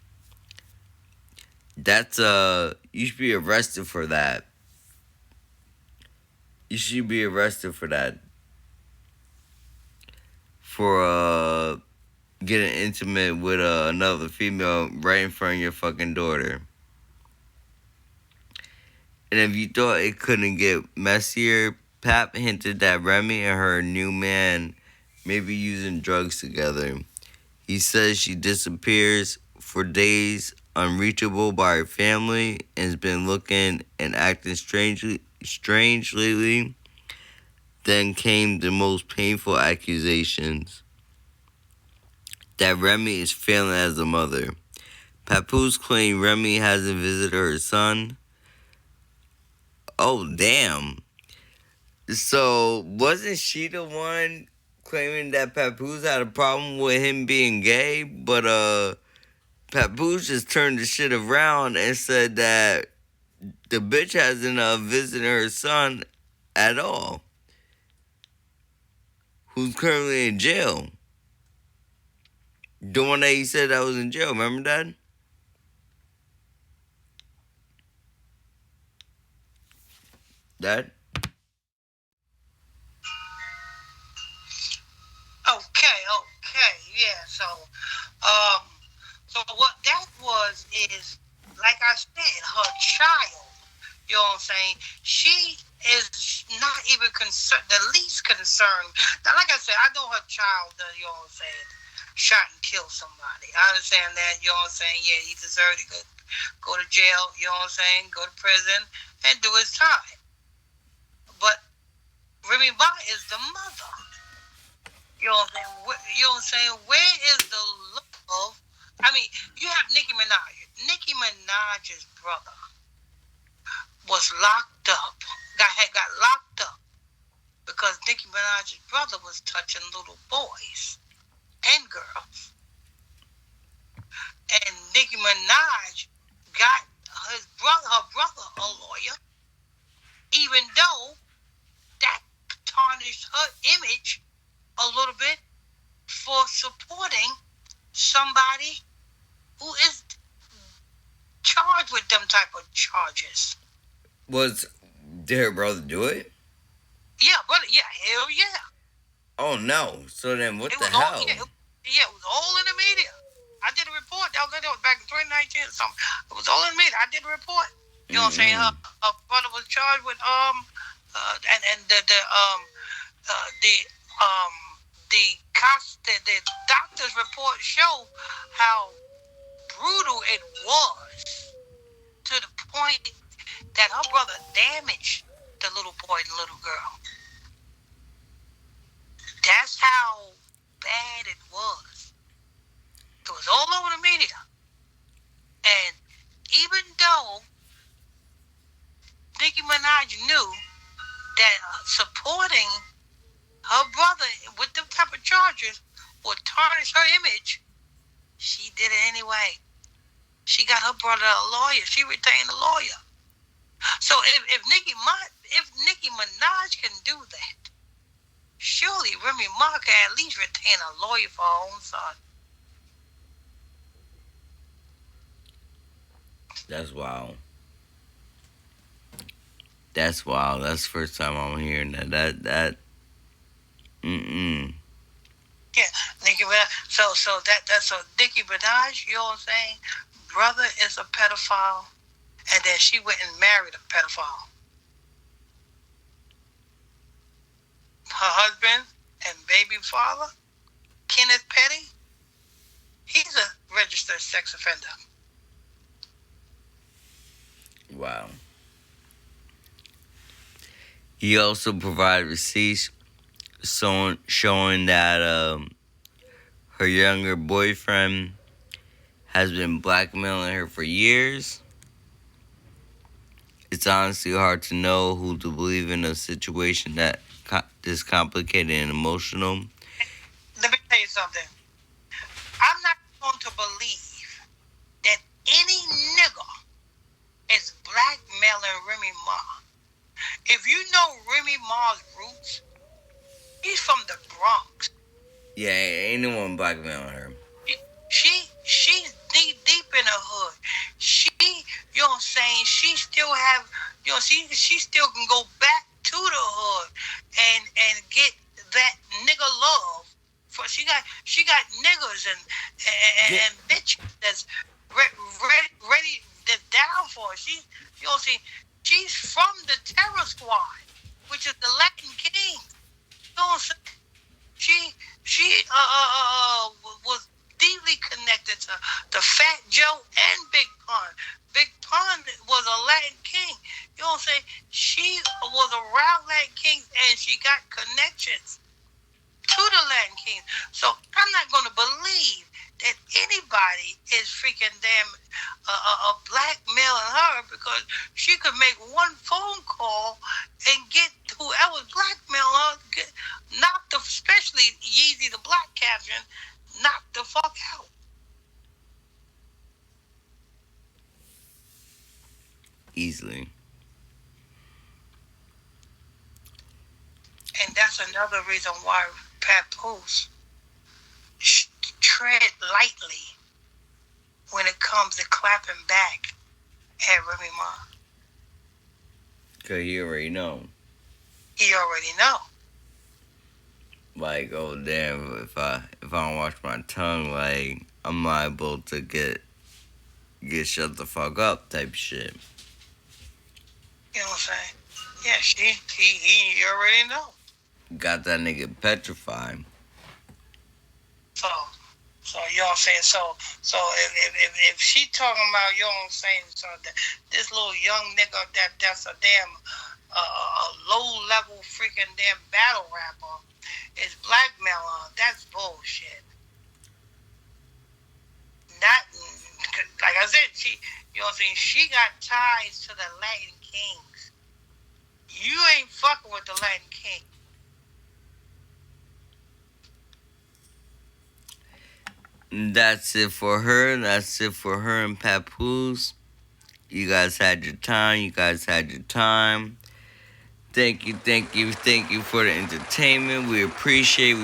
That's, you should be arrested for that. You should be arrested for that. For, getting intimate with another female right in front of your fucking daughter. And if you thought it couldn't get messier, Pap hinted that Remy and her new man may be using drugs together. He says she disappears for days, unreachable by her family, and has been looking and acting strange lately. Then came the most painful accusations that Remy is failing as a mother. Papoose claimed Remy hasn't visited her son. Oh, damn. So, wasn't she the one claiming that Papoose had a problem with him being gay? But, Papoose just turned the shit around and said that the bitch hasn't visited her son at all, who's currently in jail. The one that he said that was in jail, remember that? That? Okay, yeah. So what that was is, like I said, her child. You know what I'm saying? She is not even concerned, the least concerned. Now, like I said, I know her child, you know what I'm saying, shot and killed somebody. I understand that, you know what I'm saying? Yeah, he deserved to go to jail, you know what I'm saying, go to prison, and do his time. But Remy Ma is the mother. You know what I'm saying? Where is the love I mean, you have Nicki Minaj. Nicki Minaj's brother was locked up. Got locked up because Nicki Minaj's brother was touching little boys and girls. And Nicki Minaj got her brother a lawyer, even though that tarnished her image a little bit for supporting somebody who is charged with them type of charges. Did her brother do it? Yeah, brother. Yeah, hell yeah. Oh no! So then, what the hell? It was all in the media. I did a report. That was back in 2019 or something. It was all in the media. I did a report. You know what I'm saying? Her brother was charged with and the doctor's report show how brutal it was to the point that her brother damaged the little boy and little girl. That's how bad it was. It was all over the media. And even though Nicki Minaj knew that supporting her brother with them type of charges would tarnish her image, she did it anyway. She got her brother a lawyer. She retained a lawyer. So if Nicki Minaj can do that, surely Remy Ma can at least retain a lawyer for her own son. That's wild. That's wild. That's the first time I'm hearing that. Yeah, Nicki Minaj. So Nicki Minaj, you know what I'm saying? Brother is a pedophile, and then she went and married a pedophile. Her husband and baby father, Kenneth Petty, he's a registered sex offender. Wow. He also provided receipts showing that her younger boyfriend has been blackmailing her for years. It's honestly hard to know who to believe in a situation that this complicated and emotional. Let me tell you something. I'm not going to believe that any nigga is blackmailing Remy Ma. If you know Remy Ma's roots, he's from the Bronx. Yeah, ain't no one blackmailing her. She's deep in the hood. She, you know what I'm saying, she still have, you know, she still can go back to the hood and get that nigga love. For she got niggas and bitches that's ready that's down for her. She, you know what I'm saying, she's from the Terror Squad, which is the Latin King. You know what I'm saying? She was deeply connected to Fat Joe and Big Pun. Big Pun was a Latin king. You know what I'm saying? She was around Latin kings and she got connections to the Latin kings. So I'm not going to believe that anybody is freaking damn blackmailing her because she could make one phone call and get whoever's blackmailing her, knocked the, especially Yeezy the Black Captain, knocked the fuck out. Easily. And that's another reason why Papoose tread lightly when it comes to clapping back at Remy Ma. Cause you already know. He already know. Like, oh damn, if I don't watch my tongue, like I'm liable to get shut the fuck up type shit. You know what I'm saying? Yeah, he already know. Got that nigga petrified. So you know what I'm saying? So if she talking about, you know what I'm saying, so this little young nigga that's a damn low level freaking damn battle rapper is blackmailing, that's bullshit. Not like I said, you know what I'm saying? She got ties to the Latin Kings. You ain't fucking with the Latin King. That's it for her. That's it for her and Papoose. You guys had your time. You guys had your time. Thank you for the entertainment. We appreciate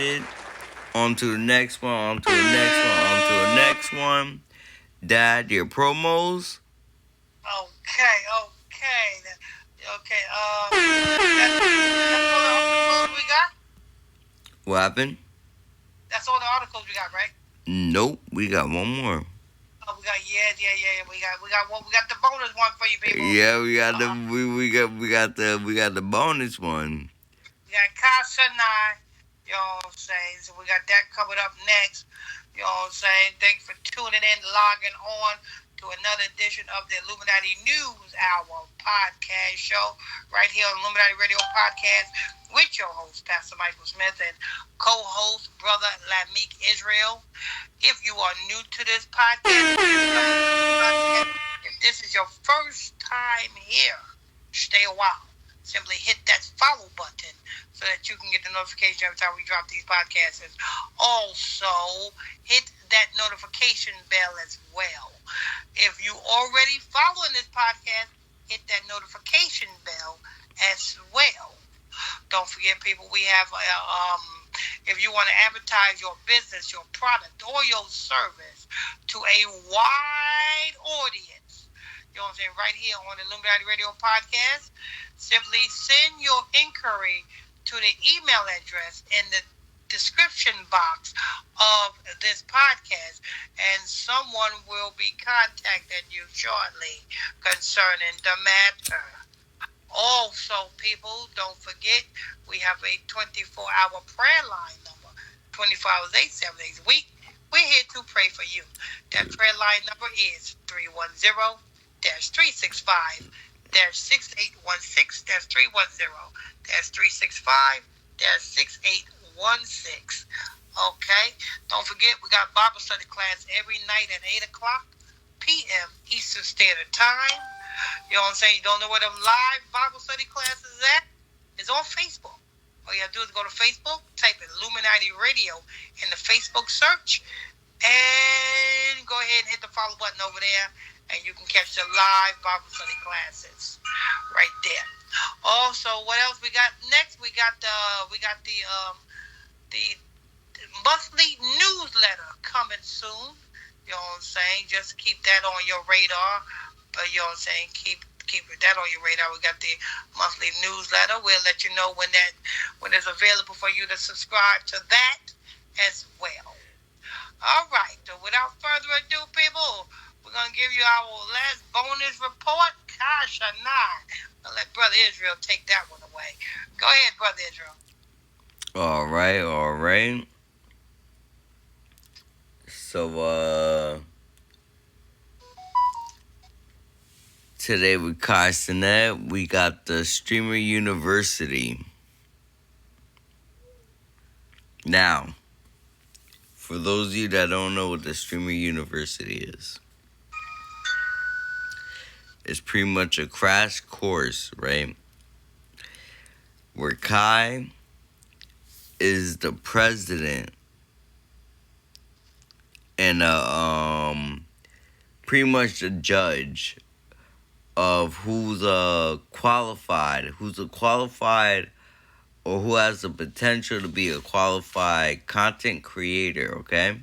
it. On to the next one. Dad, your promos. Okay. That's all the articles we got? What happened? That's all the articles we got, right? Nope, we got one more. Oh, we got we got the bonus one for you people. Yeah, we got the bonus one. We got Cenat, you know what I'm saying? So we got that covered up next. You know what I'm saying? Thanks for tuning in, logging on to another edition of the Illuminati News Hour podcast show right here on Illuminati Radio Podcast with your host, Pastor Michael Smith, and co-host, Brotha Lamick Israel. If you are new to this podcast, if this is your first time here, stay a while. Simply hit that follow button so that you can get the notification every time we drop these podcasts. And also, hit that notification bell as well. If you already following this podcast, hit that notification bell as well. Don't forget, people, we have, if you want to advertise your business, your product, or your service to a wide audience, you know what I'm saying, right here on the Illuminati Radio Podcast, simply send your inquiry to the email address in the description box of this podcast, and someone will be contacting you shortly concerning the matter. Also, people, don't forget, we have a 24-hour prayer line number, 24 hours, 7 days a week. We're here to pray for you. That prayer line number is 310-365-6816. That's 310-365-6816. Okay? Don't forget, we got Bible study class every night at 8 o'clock p.m. Eastern Standard Time. You know what I'm saying? You don't know where the live Bible study class is at? It's on Facebook. All you have to do is go to Facebook, type in Illuminati Radio in the Facebook search, and go ahead and hit the follow button over there, and you can catch the live Bible study classes right there. Also, what else we got next? We got the monthly newsletter coming soon. You know what I'm saying? Just keep that on your radar. You know what I'm saying? Keep that on your radar. We got the monthly newsletter. We'll let you know when it's available for you to subscribe to that as well. All right. So without further ado, people, we're gonna give you our last bonus report. Gosh, I'll let Brotha Israel take that one away. Go ahead, Brotha Israel. All right. So, today with Cenat, we got the Streamer University. Now, for those of you that don't know what the Streamer University is, it's pretty much a crash course, right? Where Kai is the president and pretty much the judge of who's qualified or who has the potential to be a qualified content creator, okay?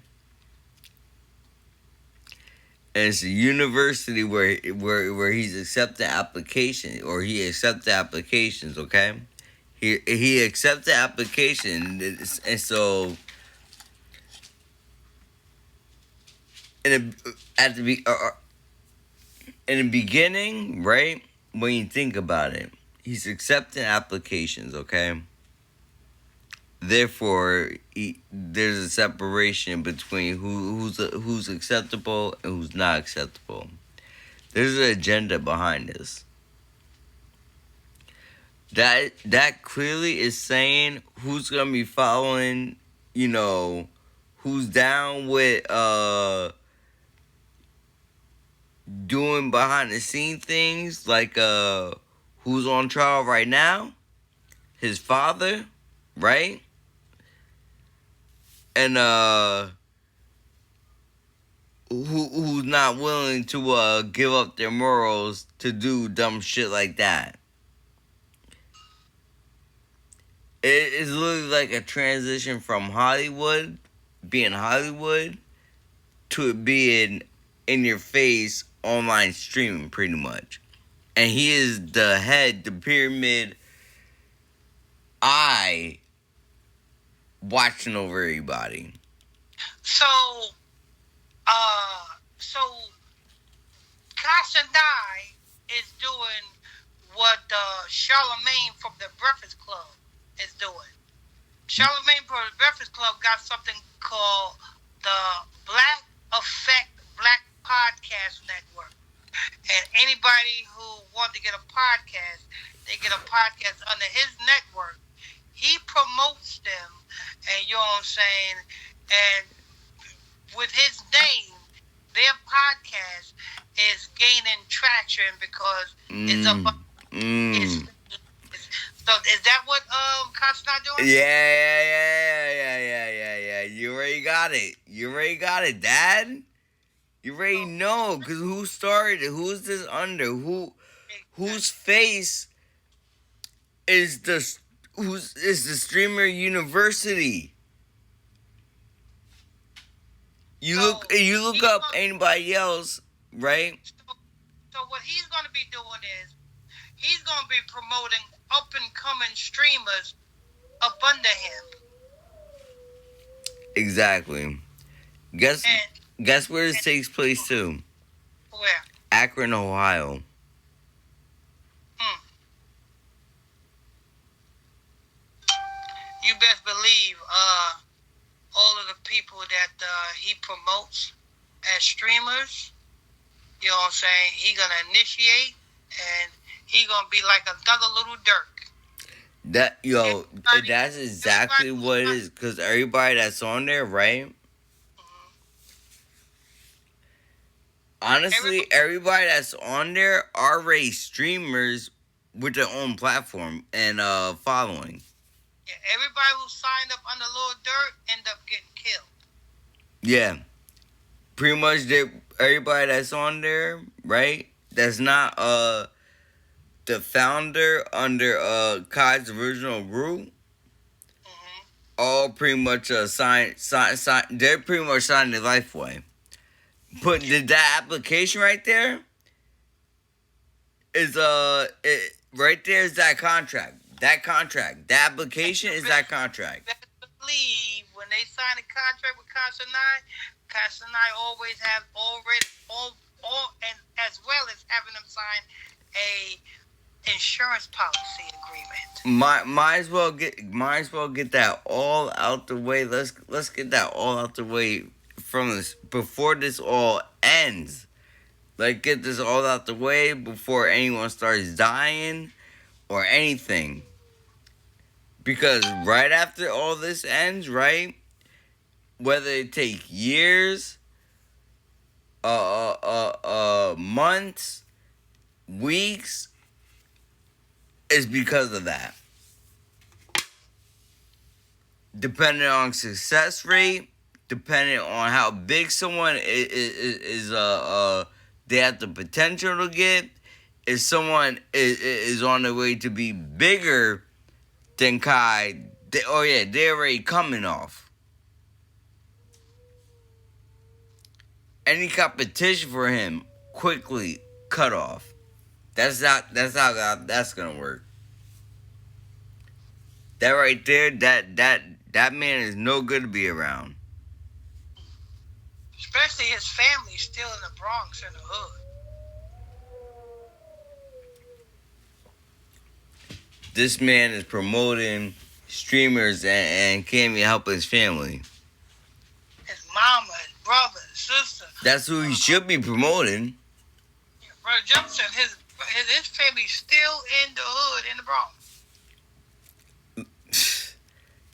And it's a university where he's accepting applications, or he accepts the applications, okay? He accepts the application, and so in the beginning, right? When you think about it, he's accepting applications, okay? Therefore, there's a separation between who's acceptable and who's not acceptable. There's an agenda behind this. That clearly is saying who's gonna be following, who's down with doing behind the scene things, like who's on trial right now, his father, right? And who's not willing to give up their morals to do dumb shit like that. It is literally like a transition from Hollywood, being Hollywood, to it being in your face online streaming, pretty much. And he is the head, the pyramid eye watching over everybody. So, so Kashanai is doing what Charlemagne from the Breakfast Club is doing. Charlemagne from the Breakfast Club got something called the Black Effect Black Podcast Network. And anybody who wants to get a podcast, they get a podcast under his network. He promotes them, and you know what I'm saying? And with his name, their podcast is gaining traction because it's up. So is that what Cops not doing? Yeah. You already got it, Dad. You already know, because who started it? Who's this under? Whose face is the streamer university? You look up anybody else, right? So what he's going to be doing is he's going to be promoting up and coming streamers up under him. Exactly. Guess where this takes place too? Where? Akron, Ohio. You best believe all of the people that he promotes as streamers, you know what I'm saying, he going to initiate, and he going to be like another little Dirk. That's exactly what it is, because everybody that's on there, right? Honestly, everybody that's on there are already streamers with their own platform and following. Yeah, everybody who signed up under Lil Durk end up getting killed. Yeah. Pretty much everybody that's on there, right? That's not the founder under Kai's original group. All pretty much sign. They're pretty much signing their life away. But that application right there is right there is that contract. That application is that contract. Best believe when they sign a contract with Kashanai always have already all and as well as having them sign a insurance policy agreement. Might as well get that all out the way. Let's get that all out the way from this before this all ends. Like, get this all out the way before anyone starts dying or anything. Because right after all this ends, right? Whether it take years, months, weeks, is because of that. Depending on success rate, depending on how big someone is they have the potential to get. If someone is on their way to be bigger than Kai, they're already coming off. Any competition for him quickly cut off. That's how that's gonna work. That right there, that man is no good to be around. Especially his family's still in the Bronx in the hood. This man is promoting streamers and can't even help his family. His mama, his brother, his sister. That's who he should be promoting. Yeah, Brother Jefferson, his family's still in the hood in the Bronx.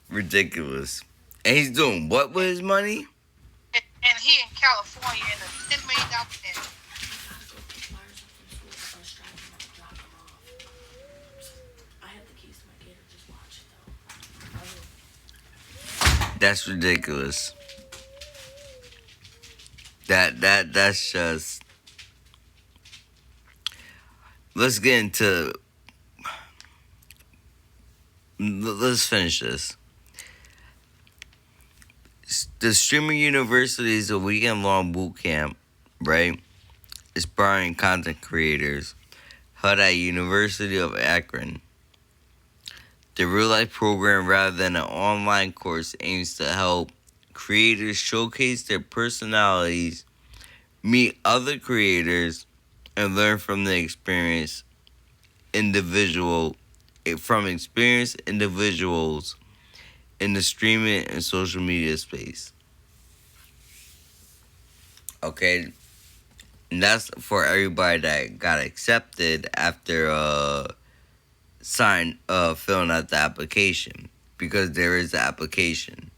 Ridiculous. And he's doing what with his money? And he in California in a $10 million mansion. That's ridiculous. That's just. Let's get into. Let's finish this. The Streamer University is a weekend-long boot camp, right? Inspiring content creators held at University of Akron. The real-life program, rather than an online course, aims to help creators showcase their personalities, meet other creators, and learn from the experienced individuals in the streaming and social media space. Okay, and that's for everybody that got accepted after filling out the application, because there is an application.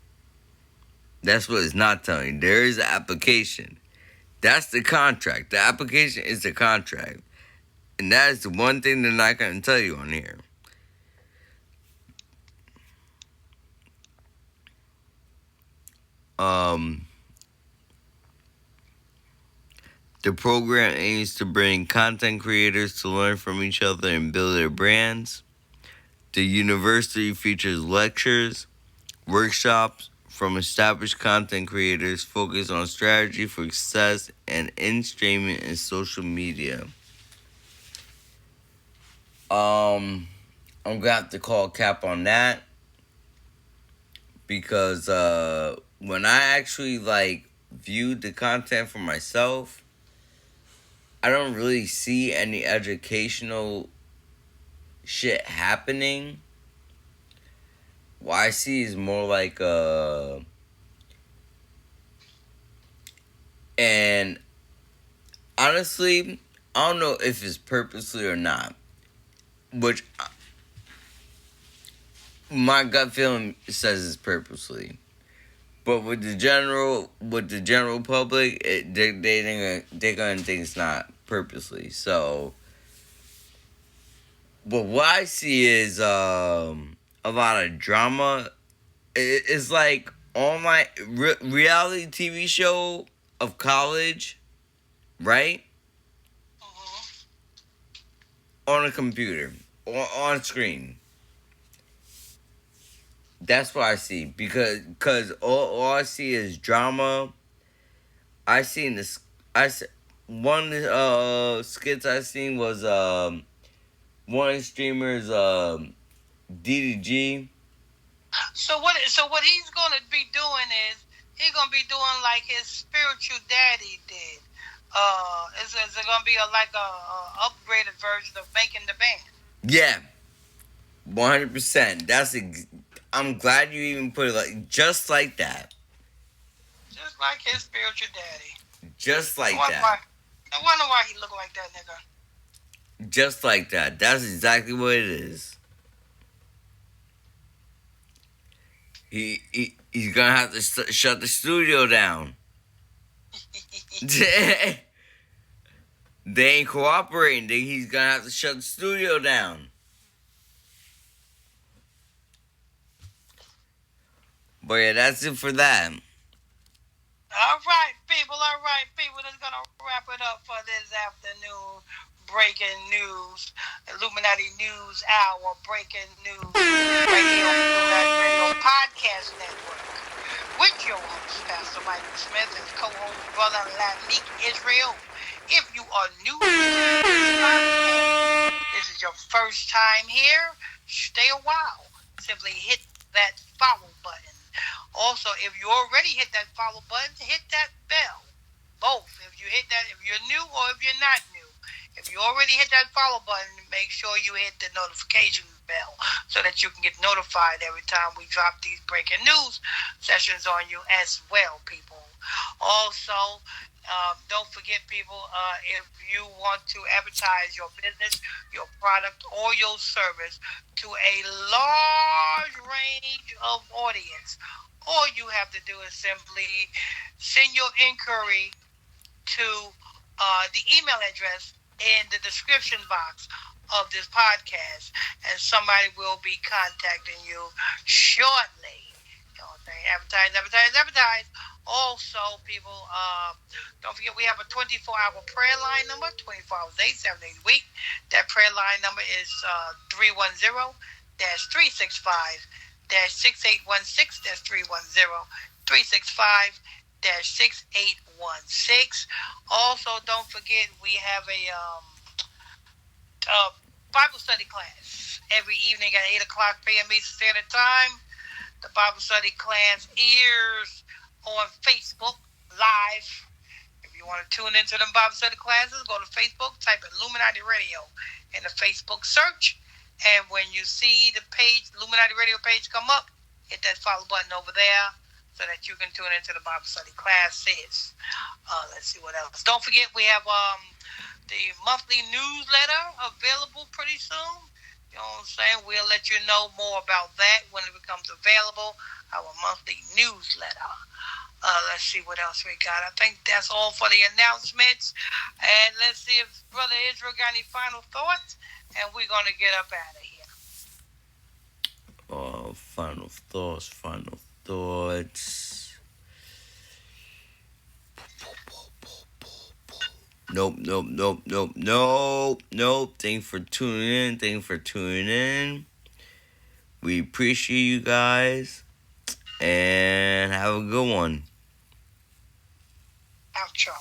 That's what it's not telling you. There is an application. That's the contract. The application is the contract. And that is the one thing they're not going to tell you on here. The program aims to bring content creators to learn from each other and build their brands. The university features lectures, workshops from established content creators focused on strategy for success and in streaming and social media. I'm gonna have to call cap on that, because when I actually viewed the content for myself, I don't really see any educational shit happening. What I see is more like and honestly, I don't know if it's purposely or not, which my gut feeling says it's purposely. But with the general public, they're gonna think it's not purposely. So, but what I see is a lot of drama. It's like online reality TV show of college, right? Mm-hmm. On a computer, on screen. That's what I see, because all I see is drama. I seen this. One skits I seen was one of the streamers DDG. So what he's gonna be doing is he's gonna be doing like his spiritual daddy did. Is it gonna be like a upgraded version of making the band? Yeah, 100%. I'm glad you even put it just like that. Just like his spiritual daddy. Just like I that. wonder why he look like that, nigga. Just like that. That's exactly what it is. He's gonna have to shut the studio down. They ain't cooperating. He's gonna have to shut the studio down. But yeah, that's it for that. All right, people. That's gonna wrap it up for this afternoon. Breaking news, Illuminati News Hour. Breaking news, radio Illuminati Radio Podcast Network. With your host, Pastor Michael Smith, and co-host Brotha Lamick Israel. If you are new to this podcast, this is your first time here, stay a while. Simply hit that follow button. Also, if you already hit that follow button, hit that bell. Both. If you're new or if you're not new. If you already hit that follow button, make sure you hit the notification bell so that you can get notified every time we drop these breaking news sessions on you as well, people. Also, don't forget, people, if you want to advertise your business, your product, or your service to a large range of audience, All you have to do is simply send your inquiry to the email address in the description box of this podcast, and somebody will be contacting you shortly. You know what I'm saying? Advertise, advertise, advertise. Also, people, don't forget we have a 24-hour prayer line number, 24 hours a day, 7 days a week. That prayer line number is 310-365-6816. That's 310-365-6816. Also, don't forget we have a Bible study class every evening at 8 o'clock p.m. Eastern Standard Time. The Bible study class is on Facebook Live. If you want to tune into them Bible study classes, go to Facebook, type Illuminati Radio in the Facebook search. And when you see the page, Illuminati Radio page come up, hit that follow button over there so that you can tune into the Bible study classes. Let's see what else. Don't forget we have the monthly newsletter available pretty soon. You know what I'm saying? We'll let you know more about that when it becomes available. Our monthly newsletter. Let's see what else we got. I think that's all for the announcements. And let's see if Brother Israel got any final thoughts. And we're going to get up out of here. Final thoughts. Nope. Thanks for tuning in. We appreciate you guys. And have a good one. Outro.